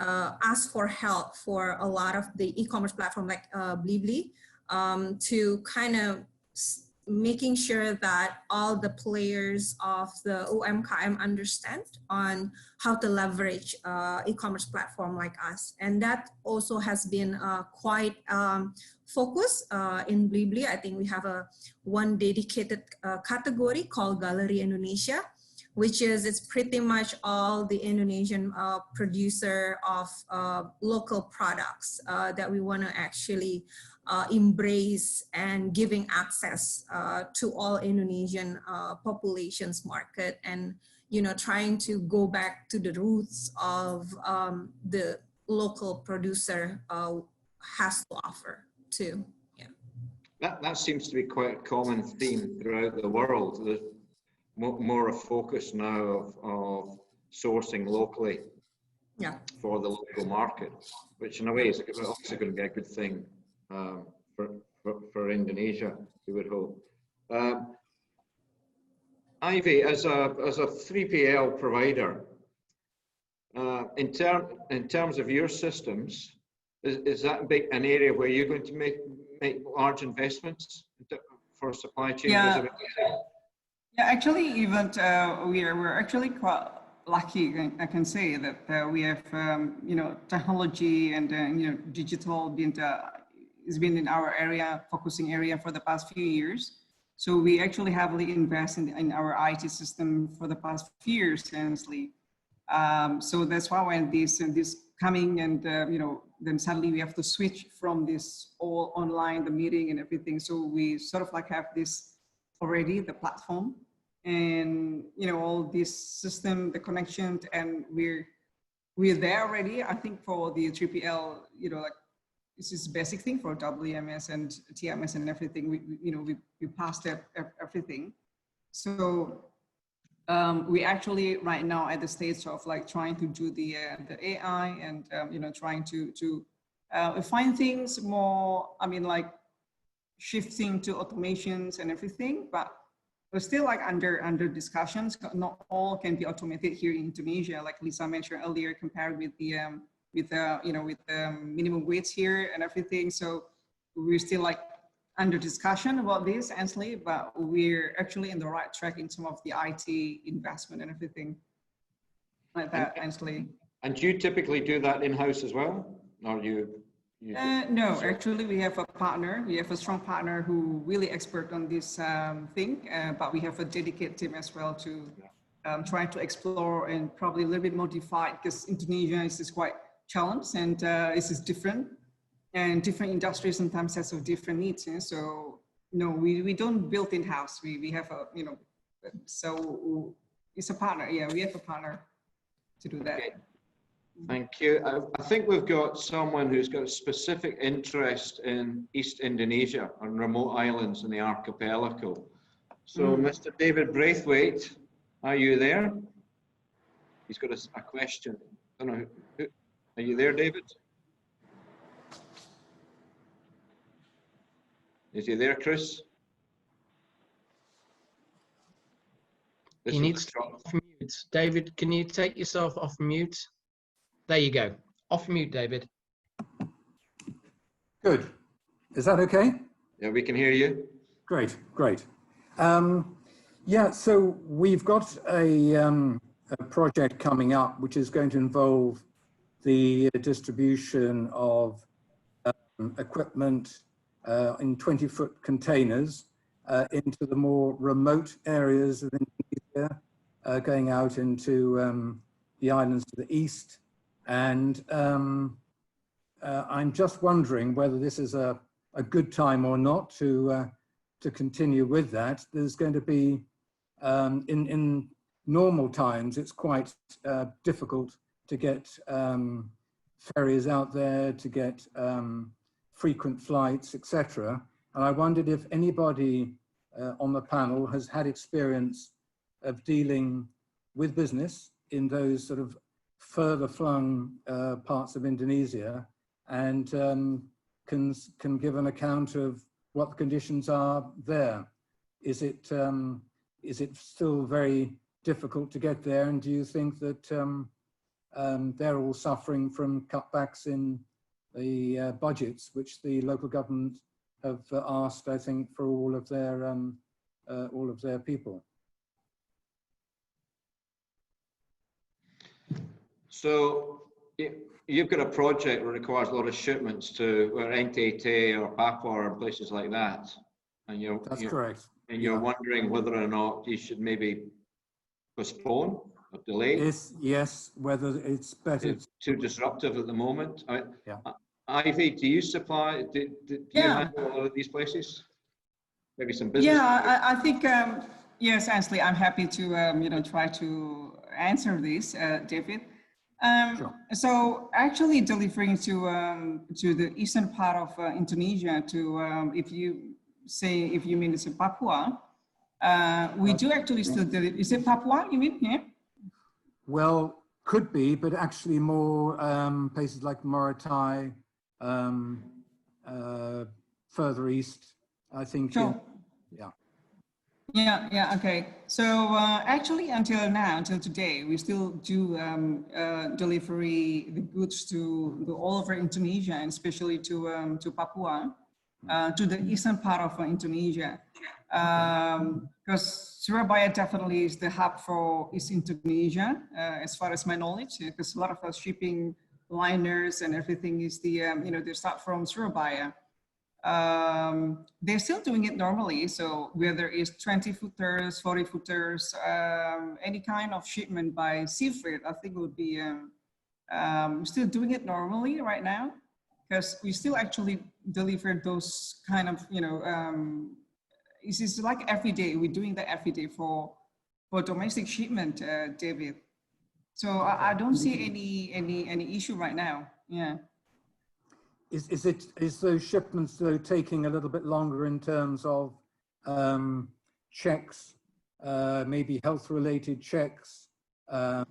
[SPEAKER 6] ask for help for a lot of the e-commerce platform like Blibli, to kind of making sure that all the players of the UMKM understand on how to leverage e-commerce platform like us. And that also has been quite focused in Blibli. I think we have one dedicated category called Gallery Indonesia, which is, it's pretty much all the Indonesian producer of local products that we want to actually embrace and giving access to all Indonesian populations market, and you know, trying to go back to the roots of the local producer has to offer too. Yeah.
[SPEAKER 3] That seems to be quite a common theme throughout the world. There's more a focus now of sourcing locally, yeah, for the local market, which in a way is also going to be a good thing for Indonesia, we would hope. Ivy, as a 3PL provider, in terms of your systems, is that an area where you're going to make large investments for supply chain visibility?
[SPEAKER 5] Yeah, actually, even we're actually quite lucky, I can say, that we have you know, technology and you know, digital being it's been in our area, focusing area for the past few years. So we actually heavily invest in our IT system for the past few years, honestly. So that's why when this coming and, then suddenly we have to switch from this all online, the meeting and everything. So we sort of like have this already, the platform and, all this system, the connections, and we're there already. I think for the 3PL, like this is basic thing for WMS and TMS and everything. We passed everything. So we actually right now at the stage of like trying to do the AI and trying to find things more. I mean, like shifting to automations and everything, but we're still like under discussions. Not all can be automated here in Indonesia, like Lisa mentioned earlier, compared with the minimum wage here and everything. So we're still like under discussion about this, Ansley, but we're actually in the right track in some of the IT investment and everything like that, Ansley.
[SPEAKER 3] And do you typically do that in-house as well? Or
[SPEAKER 5] no, actually we have a partner. We have a strong partner who really expert on this thing, but we have a dedicated team as well to try to explore and probably a little bit modified, because Indonesia is quite challenged and this is different. And different industries sometimes have some different needs. So no, we don't build in-house. We have a, so it's a partner. Yeah, we have a partner to do that.
[SPEAKER 3] Okay. Thank you. I think we've got someone who's got a specific interest in East Indonesia and remote islands in the archipelago. So Mr. David Braithwaite, are you there? He's got a question. I don't know who, are you there, David? Is he there, Chris?
[SPEAKER 2] He needs to be off mute. David, can you take yourself off mute? There you go. Off mute, David.
[SPEAKER 7] Good. Is that okay?
[SPEAKER 3] Yeah, we can hear you.
[SPEAKER 7] Great, great. Yeah, so we've got a project coming up which is going to involve the distribution of equipment in 20-foot containers into the more remote areas of Indonesia, going out into the islands to the east. And I'm just wondering whether this is a good time or not to continue with that. There's going to be, in normal times, it's quite difficult to get ferries out there, to get frequent flights, etc. And I wondered if anybody on the panel has had experience of dealing with business in those sort of further flung parts of Indonesia, and can give an account of what the conditions are there. Is it still very difficult to get there, and do you think that they're all suffering from cutbacks in the budgets which the local government have asked, I think, for all of their people?
[SPEAKER 3] So you've got a project that requires a lot of shipments to NTT or Papua or places like that, and
[SPEAKER 7] That's correct.
[SPEAKER 3] And you're wondering whether or not you should maybe postpone or delay.
[SPEAKER 7] Yes, whether it's better.
[SPEAKER 3] It's too disruptive at the moment.
[SPEAKER 7] Yeah.
[SPEAKER 3] Ivy, do you supply? Do you handle a lot of these places? Maybe some business.
[SPEAKER 5] Yeah, I think yes, Ansley, I'm happy to try to answer this, David.
[SPEAKER 7] Sure.
[SPEAKER 5] So actually delivering to the eastern part of Indonesia, to if you mean it's in Papua, we do actually still deliver. Is it Papua you mean? Yeah.
[SPEAKER 7] Well, could be, but actually more places like Morotai, further east, I think.
[SPEAKER 5] Sure. Yeah, okay. So actually until today, we still do delivery the goods to all over Indonesia, and especially to Papua, to the eastern part of Indonesia. Because Surabaya definitely is the hub for East Indonesia, as far as my knowledge, because a lot of our shipping liners and everything is they start from Surabaya. they're still doing it normally. So whether it's 20 footers, 40 footers, any kind of shipment by sea freight, I think would be still doing it normally right now, because we still actually deliver those kind of, it's like every day, we're doing that every day for domestic shipment, David. So I don't see any issue right now. Yeah.
[SPEAKER 7] Is those shipments though taking a little bit longer in terms of checks, maybe health related checks that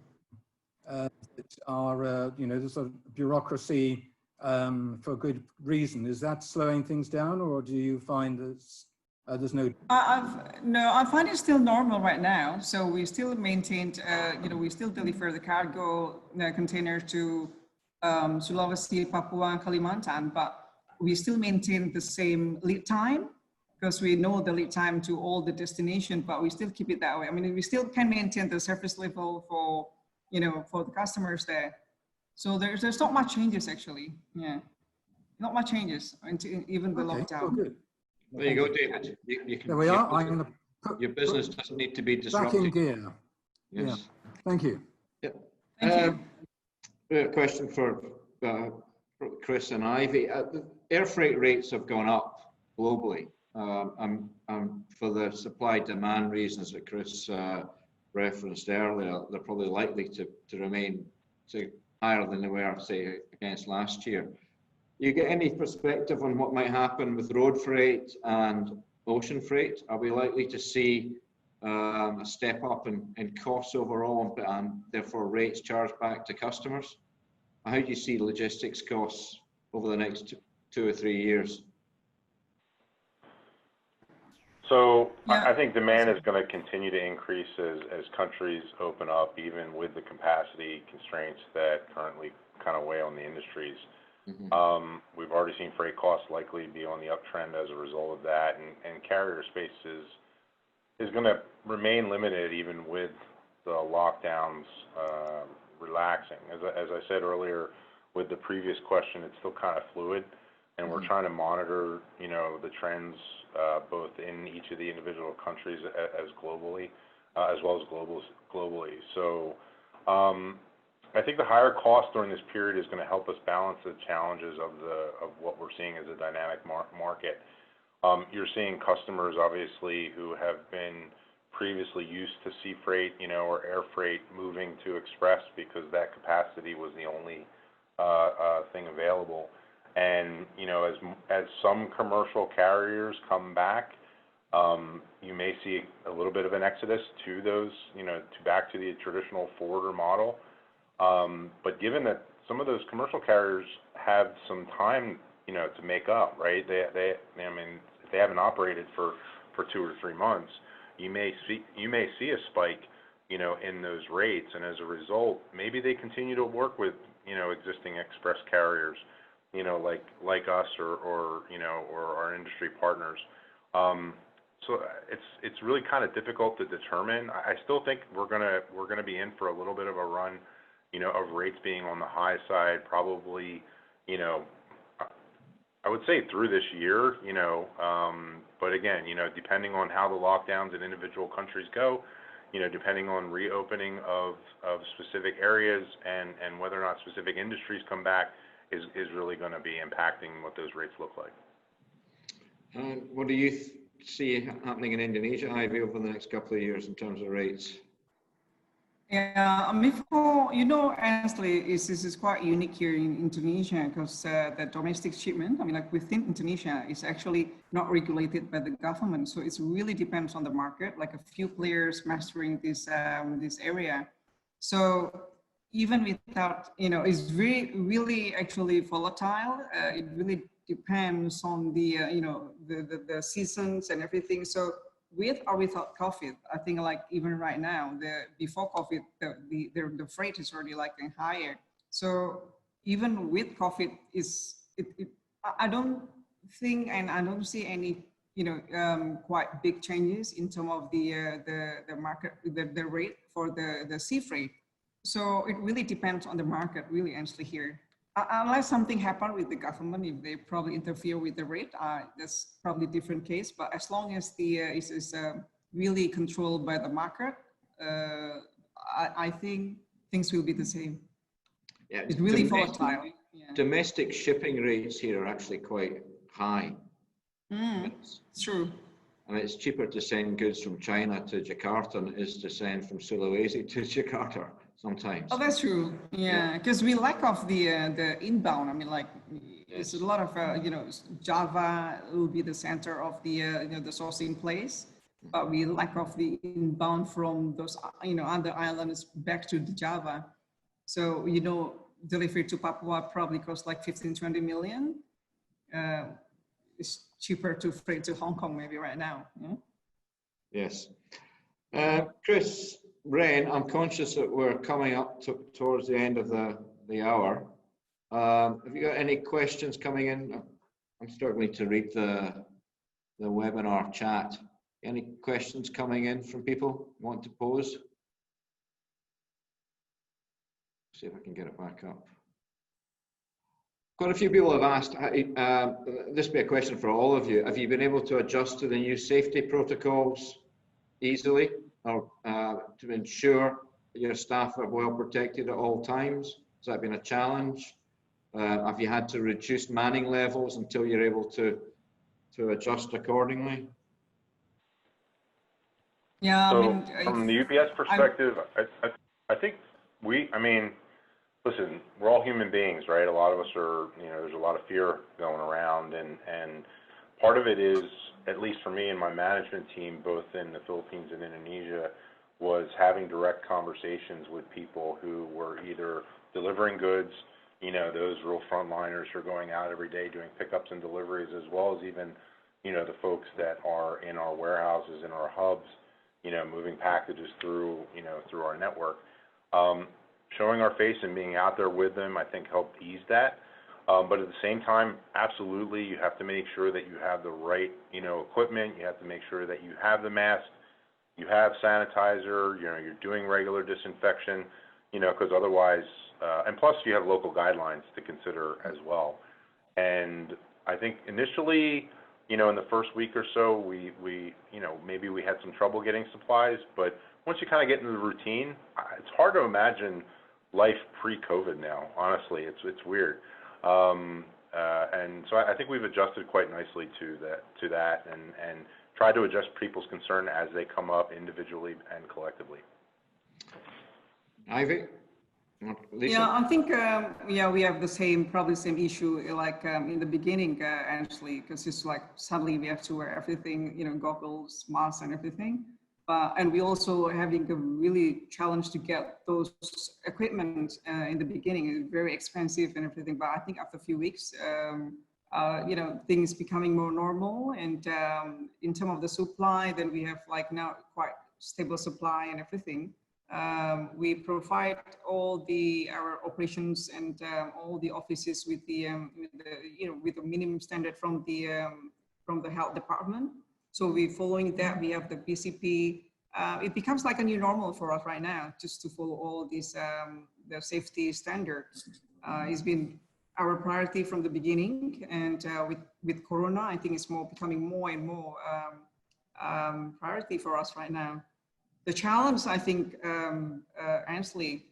[SPEAKER 7] are the sort of bureaucracy for good reason? Is that slowing things down, or do you find there's no?
[SPEAKER 5] I find it still normal right now. So we still maintained, we still deliver the cargo containers to Sulawesi, Papua, and Kalimantan, but we still maintain the same lead time, because we know the lead time to all the destination, but we still keep it that way. I mean, we still can maintain the service level for, for the customers there. So there's not much changes actually. Yeah, not much changes until even the lockdown.
[SPEAKER 7] Oh, good.
[SPEAKER 3] There you go, David. You can,
[SPEAKER 7] there we are. I'm going to put
[SPEAKER 3] your business doesn't need to be disrupted.
[SPEAKER 7] Back in gear.
[SPEAKER 3] Yes.
[SPEAKER 7] Yeah. Thank you.
[SPEAKER 3] Yeah.
[SPEAKER 5] Thank you.
[SPEAKER 3] A question for Chris and Ivy. The air freight rates have gone up globally. For the supply-demand reasons that Chris referenced earlier, they're probably likely to remain higher than they were, say, against last year. You get any perspective on what might happen with road freight and ocean freight? Are we likely to see a step up in costs overall and therefore rates charged back to customers? How do you see logistics costs over the next 2 or 3 years?
[SPEAKER 4] So I think demand is going to continue to increase as countries open up, even with the capacity constraints that currently kind of weigh on the industries. Mm-hmm. We've already seen freight costs likely be on the uptrend as a result of that, and carrier space is going to remain limited even with the lockdowns relaxing. As I said earlier with the previous question, it's still kind of fluid, and we're trying to monitor, the trends both in each of the individual countries as globally, as well as globally. So I think the higher cost during this period is going to help us balance the challenges of what we're seeing as a dynamic market. You're seeing customers, obviously, who have been previously used to sea freight, or air freight, moving to express because that capacity was the only thing available. And, as some commercial carriers come back, you may see a little bit of an exodus to those, back to the traditional forwarder model. But given that some of those commercial carriers have some time, to make up, right? If they haven't operated for 2 or 3 months, you may see a spike, in those rates, and as a result, maybe they continue to work with, existing express carriers, like us or our industry partners. So it's really kind of difficult to determine. I still think we're gonna be in for a little bit of a run, of rates being on the high side, probably, I would say through this year, but again, depending on how the lockdowns in individual countries go, depending on reopening of specific areas and whether or not specific industries come back is really going to be impacting what those rates look like.
[SPEAKER 3] And what do you see happening in Indonesia, Ivy, over the next couple of years in terms of rates?
[SPEAKER 5] Yeah, honestly, this is quite unique here in Indonesia, because the domestic shipment, within Indonesia, is actually not regulated by the government. So it really depends on the market, like a few players mastering this area. So even without, it's really actually volatile. It really depends on the, the seasons and everything. So with or without COVID, I think even right now, before COVID, the freight is already higher. So even with COVID, I don't think, and I don't see any, quite big changes in terms of the market, the rate for the sea freight. So it really depends on the market, really, honestly here. unless something happened with the government, if they probably interfere with the rate, that's probably a different case. But as long as the is really controlled by the market, I think things will be the same.
[SPEAKER 3] Yeah,
[SPEAKER 5] it's really volatile. Yeah.
[SPEAKER 3] Domestic shipping rates here are actually quite high.
[SPEAKER 5] It's true.
[SPEAKER 3] I mean, it's cheaper to send goods from China to Jakarta than it is to send from Sulawesi to Jakarta sometimes.
[SPEAKER 5] Oh, that's true. Yeah, because we lack of the inbound. I mean, like, it's a lot of Java will be the center of the the sourcing place, but we lack of the inbound from those other islands back to the Java. So delivery to Papua probably costs like 15-20 million. It's cheaper to freight to Hong Kong maybe right now. Yeah?
[SPEAKER 3] Yes. Chris, Ren, I'm conscious that we're coming up towards the end of the hour. Have you got any questions coming in? I'm struggling to read the webinar chat. Any questions coming in from people want to pose? See if I can get it back up. Quite a few people have asked, this will be a question for all of you, have you been able to adjust to the new safety protocols easily, or to ensure that your staff are well protected at all times? Has that been a challenge? Have you had to reduce manning levels until you're able to adjust accordingly?
[SPEAKER 5] Yeah,
[SPEAKER 4] so from the UPS perspective, I think listen, we're all human beings, right? A lot of us are, there's a lot of fear going around, and part of it is, at least for me and my management team, both in the Philippines and Indonesia, was having direct conversations with people who were either delivering goods, those real frontliners who are going out every day doing pickups and deliveries, as well as even, the folks that are in our warehouses, in our hubs, moving packages through, through our network. Showing our face and being out there with them, I think, helped ease that. But at the same time, absolutely, you have to make sure that you have the right, equipment. You have to make sure that you have the mask, you have sanitizer, you're doing regular disinfection, because otherwise, and plus you have local guidelines to consider as well. And I think initially, in the first week or so, we maybe we had some trouble getting supplies, but once you kind of get into the routine, it's hard to imagine life pre-COVID now. Honestly, it's weird, and so I think we've adjusted quite nicely to that, and try to adjust people's concern as they come up individually and collectively.
[SPEAKER 3] Ivy, Lisa?
[SPEAKER 5] Yeah, I think we have probably the same issue like in the beginning, actually, because it's like suddenly we have to wear everything, goggles, masks, and everything. And we also having a really challenge to get those equipment in the beginning. It's very expensive and everything. But I think after a few weeks, things becoming more normal. And in terms of the supply, then we have like now quite stable supply and everything. We provide all our operations and all the offices with the minimum standard from the health department. So we're following that. We have the BCP. It becomes like a new normal for us right now, just to follow all these the safety standards. It's been our priority from the beginning, and with Corona, I think it's becoming more and more priority for us right now. The challenge, I think, Ansley,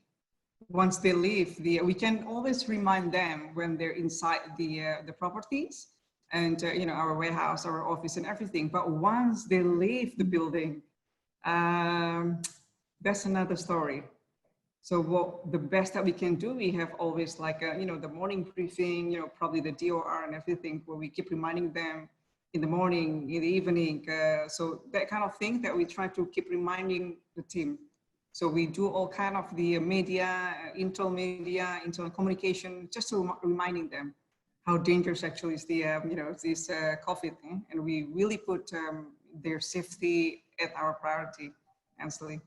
[SPEAKER 5] once they leave, we can always remind them when they're inside the properties. And our warehouse, our office, and everything. But once they leave the building, that's another story. So the best that we can do, we have always like the morning briefing, probably the DOR and everything, where we keep reminding them in the morning, in the evening. So that kind of thing that we try to keep reminding the team. So we do all kind of the media, internal communication, just to reminding them how dangerous actually is this COVID thing, and we really put their safety at our priority, Ansley.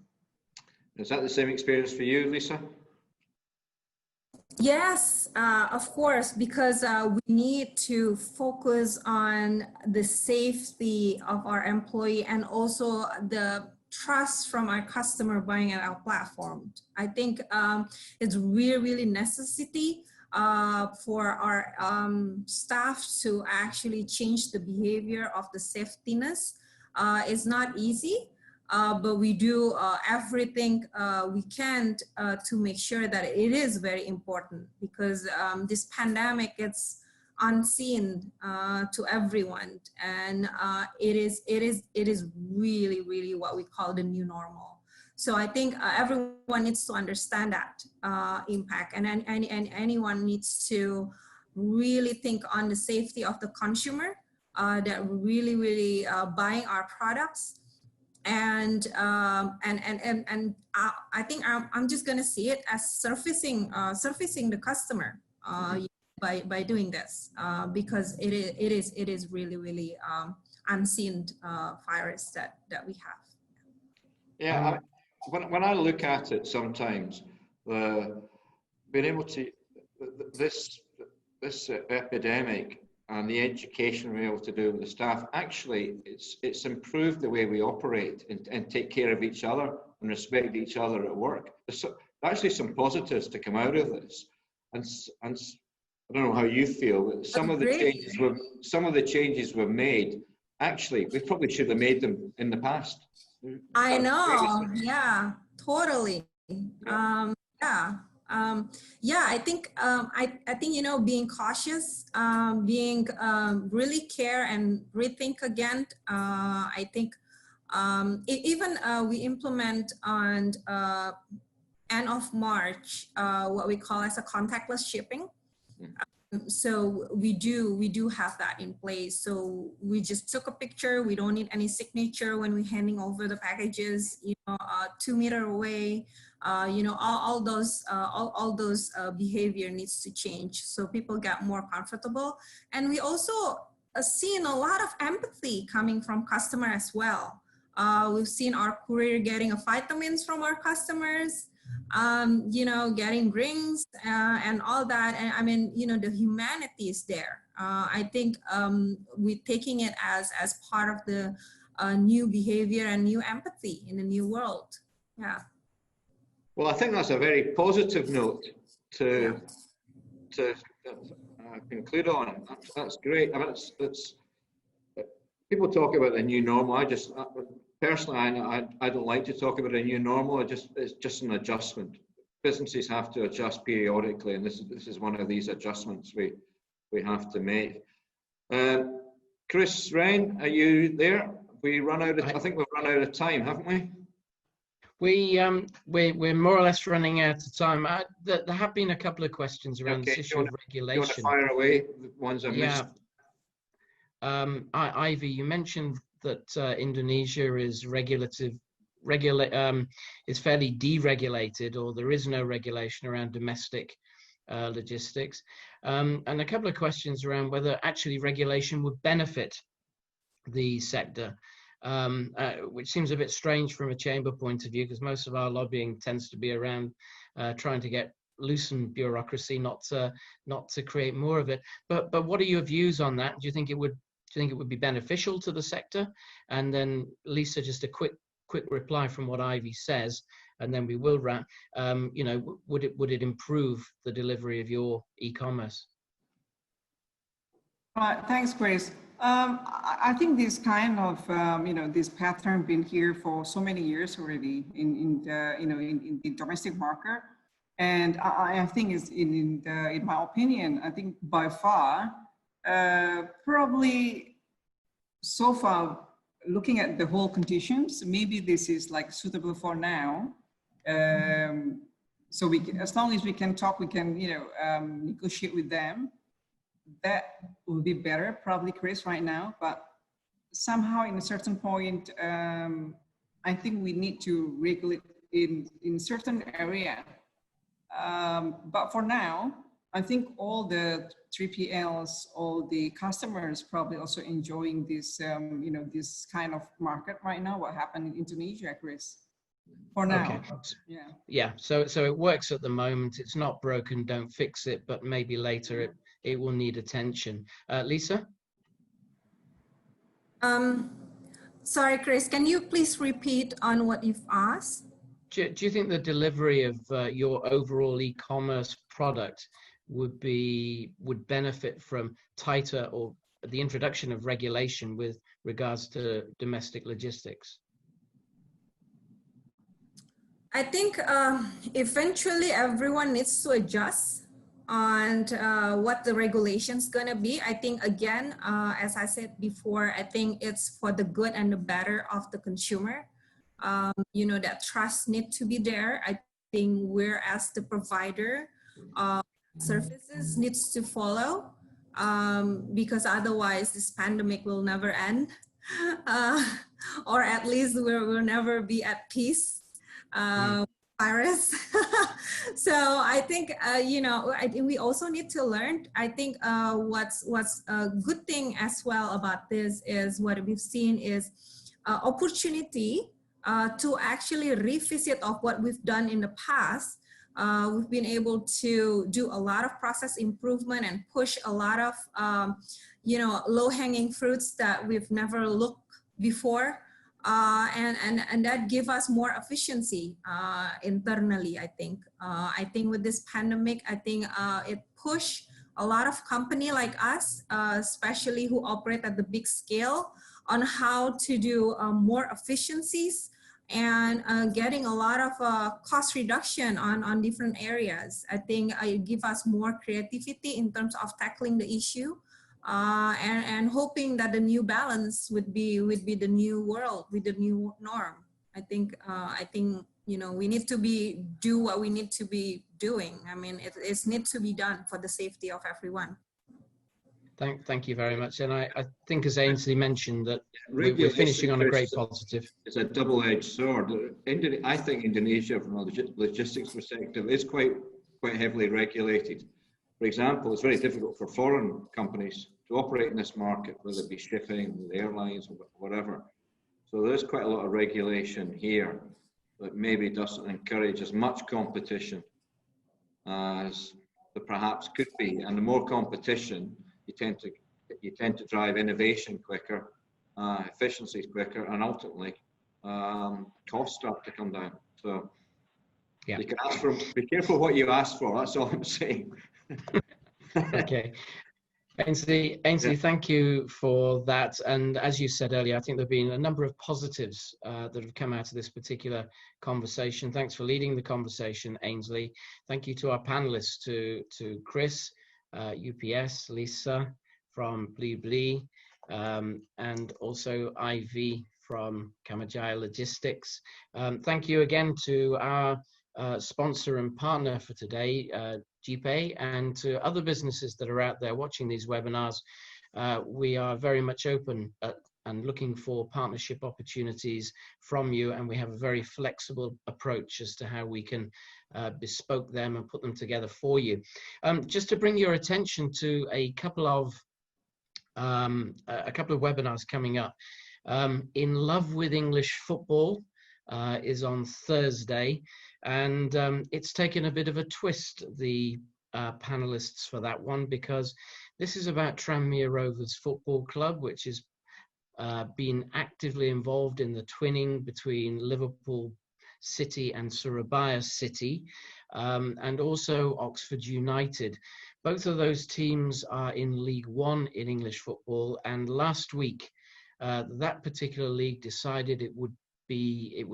[SPEAKER 3] Is that the same experience for you, Lisa?
[SPEAKER 6] Yes, of course, because we need to focus on the safety of our employee and also the trust from our customer buying at our platform. I think it's really necessity for our staff to actually change the behavior of the safetiness is not easy. But we do everything we can to make sure that it is very important, because this pandemic, it's unseen to everyone, and it is really what we call the new normal. So I think everyone needs to understand that impact, and anyone needs to really think on the safety of the consumer that really buying our products. And I think I'm just gonna see it as surfacing the customer by doing this, because it is really unseen virus that we have.
[SPEAKER 3] Yeah, when I look at it, sometimes being able to this epidemic and the education we're able to do with the staff, actually it's improved the way we operate and take care of each other and respect each other at work. There's actually some positives to come out of this, and I don't know how you feel, but some of the changes were made. Actually, we probably should have made them in the past.
[SPEAKER 6] I know, yeah, totally. Yeah, I think you know, being cautious, being really care and rethink again. I think even we implement on end of March what we call as a contactless shipping. So we do have that in place. So we just took a picture. We don't need any signature when we're handing over the packages. You know, 2 meters away. You know, all those behavior needs to change, so people get more comfortable. And we also seen a lot of empathy coming from customer as well. We've seen our courier getting vitamins from our customers. You know, getting drinks and all that. And I mean, you know, the humanity is there. I think we're taking it as part of the new behavior and new empathy in the new world. Yeah.
[SPEAKER 3] Well, I think that's a very positive note to conclude on. That's great. I mean, it's people talk about the new normal. Personally, I don't like to talk about a new normal. It's just an adjustment. Businesses have to adjust periodically, and this is one of these adjustments we have to make. Chris, Ren, are you there? I think we've run out of time, haven't we?
[SPEAKER 2] We're more or less running out of time. There have been a couple of questions around this issue of regulation.
[SPEAKER 3] You want to fire away the ones I missed?
[SPEAKER 2] Ivy, you mentioned that Indonesia is is fairly deregulated, or there is no regulation around domestic logistics, and a couple of questions around whether actually regulation would benefit the sector, which seems a bit strange from a chamber point of view, because most of our lobbying tends to be around trying to get loosen bureaucracy, not to create more of it. But what are your views on that? Do you think it would be beneficial to the sector? And then Lisa, just a quick reply from what Ivy says, and then we will wrap. You know, would it improve the delivery of your e-commerce?
[SPEAKER 5] Thanks, Chris. I think this kind of you know, this pattern been here for so many years already in the domestic market, and I think is in my opinion, I think by far. Probably so far, looking at the whole conditions, maybe this is like suitable for now. So we can, as long as we can talk, we can, you know, negotiate with them. That will be better, probably, Chris, right now. But somehow, in a certain point, I think we need to regulate in certain area. But for now, I think all the 3PLs, all the customers probably also enjoying this, you know, this kind of market right now. What happened in Indonesia, Chris? For now, okay.
[SPEAKER 2] Yeah. So it works at the moment. It's not broken. Don't fix it. But maybe later it will need attention. Lisa.
[SPEAKER 6] Sorry, Chris. Can you please repeat on what you've asked?
[SPEAKER 2] Do you think the delivery of your overall e-commerce product would benefit from tighter or the introduction of regulation with regards to domestic logistics?
[SPEAKER 6] I think eventually everyone needs to adjust on what the regulation's gonna be. I think again, as I said before, I think it's for the good and the better of the consumer. You know, that trust needs to be there. I think we're, as the provider of services, needs to follow, because otherwise this pandemic will never end, or at least we'll never be at peace. Virus. So I think, you know, I think we also need to learn. I think what's a good thing as well about this is what we've seen is opportunity to actually revisit of what we've done in the past. We've been able to do a lot of process improvement and push a lot of, you know, low-hanging fruits that we've never looked before. And that give us more efficiency internally, I think. I think with this pandemic, I think it pushed a lot of company like us, especially who operate at the big scale, on how to do more efficiencies and getting a lot of cost reduction on different areas. I think it give us more creativity in terms of tackling the issue. And hoping that the new balance would be the new world with the new norm. I think you know, we need to do what we need to be doing. I mean, it needs to be done for the safety of everyone.
[SPEAKER 2] Thank you very much. And I think, as Ainsley mentioned, that we're finishing on a great positive.
[SPEAKER 3] It's a double-edged sword. I think Indonesia, from a logistics perspective, is quite heavily regulated. For example, it's very difficult for foreign companies to operate in this market, whether it be shipping, airlines, or whatever. So there's quite a lot of regulation here that maybe doesn't encourage as much competition as there perhaps could be. And the more competition, you tend to drive innovation quicker, efficiencies quicker, and ultimately costs start to come down. So yeah, you can ask for. Be careful what you ask for. That's all I'm saying.
[SPEAKER 2] Okay. Ainsley, thank you for that. And as you said earlier, I think there have been a number of positives that have come out of this particular conversation. Thanks for leading the conversation, Ainsley. Thank you to our panelists, to Chris, UPS, Lisa from Bli, and also Ivy from Kamadjaja Logistics. Thank you again to our sponsor and partner for today, JIIPE, and to other businesses that are out there watching these webinars. We are very much open and looking for partnership opportunities from you, and we have a very flexible approach as to how we can bespoke them and put them together for you. Just to bring your attention to a couple of webinars coming up. In Love with English Football is on Thursday, and it's taken a bit of a twist, the panelists for that one, because this is about Tranmere Rovers Football Club, which has been actively involved in the twinning between Liverpool City and Surabaya City, and also Oxford United. Both of those teams are in League One in English football, and last week that particular league decided it would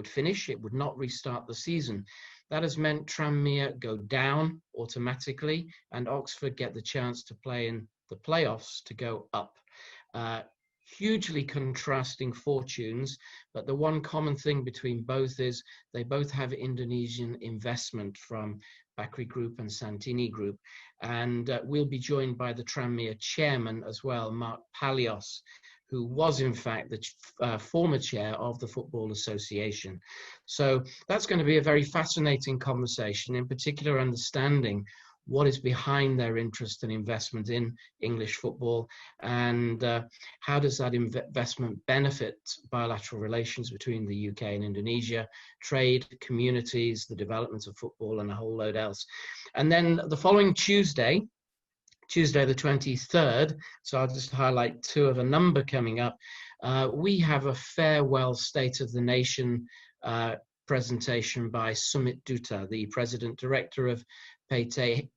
[SPEAKER 2] finish, it would not restart the season. That has meant Tranmere go down automatically, and Oxford get the chance to play in the playoffs to go up. Hugely contrasting fortunes, but the one common thing between both is they both have Indonesian investment from Bakri Group and Santini Group, and we'll be joined by the Tranmere chairman as well, Mark Palios, who was in fact the former chair of the Football Association. So that's going to be a very fascinating conversation, in particular understanding what is behind their interest and investment in English football, and how does that investment benefit bilateral relations between the UK and Indonesia, trade, communities, the development of football, and a whole load else. And then the following Tuesday the 23rd, so I'll just highlight two of a number coming up, we have a farewell State of the Nation presentation by Sumit Dutta, the President Director of PT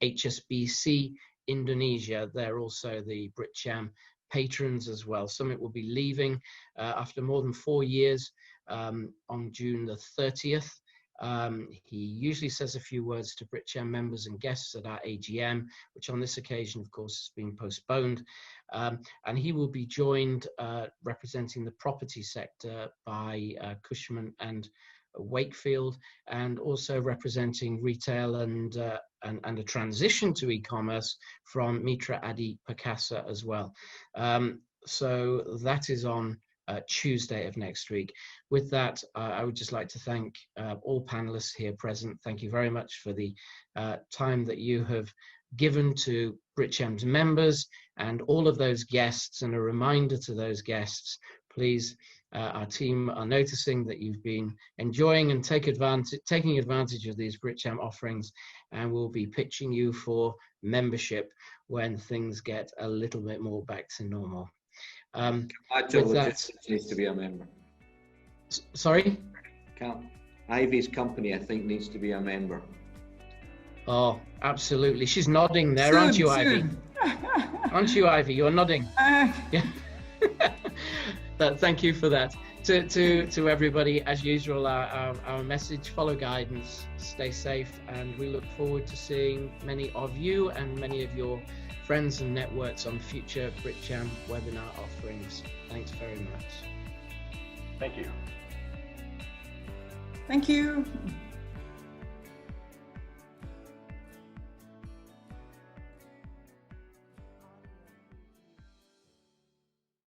[SPEAKER 2] HSBC Indonesia. They're also the BritCham patrons as well. Summit will be leaving after more than 4 years on June the 30th. He usually says a few words to BritCham members and guests at our AGM, which on this occasion, of course, has been postponed. And he will be joined representing the property sector by Cushman and Wakefield, and also representing retail and a transition to e-commerce from Mitra Adi Perkasa as well. So that is on Tuesday of next week. With that, I would just like to thank all panelists here present. Thank you very much for the time that you have given to BritCham's members and all of those guests, and a reminder to those guests, please, our team are noticing that you've been enjoying and taking advantage of these BritCham offerings, and we'll be pitching you for membership when things get a little bit more back to normal.
[SPEAKER 8] Kamadjaja Logistics needs to be a member.
[SPEAKER 2] Sorry?
[SPEAKER 8] Ivy's company, I think, needs to be a member.
[SPEAKER 2] Oh, absolutely. She's nodding there, aren't you, Ivy? Aren't you, Ivy? You're nodding. Yeah. Thank you for that. To everybody, as usual, our message: follow guidance, stay safe, and we look forward to seeing many of you and many of your friends and networks on future BritCham webinar offerings. Thanks very much.
[SPEAKER 4] Thank you.
[SPEAKER 5] Thank you.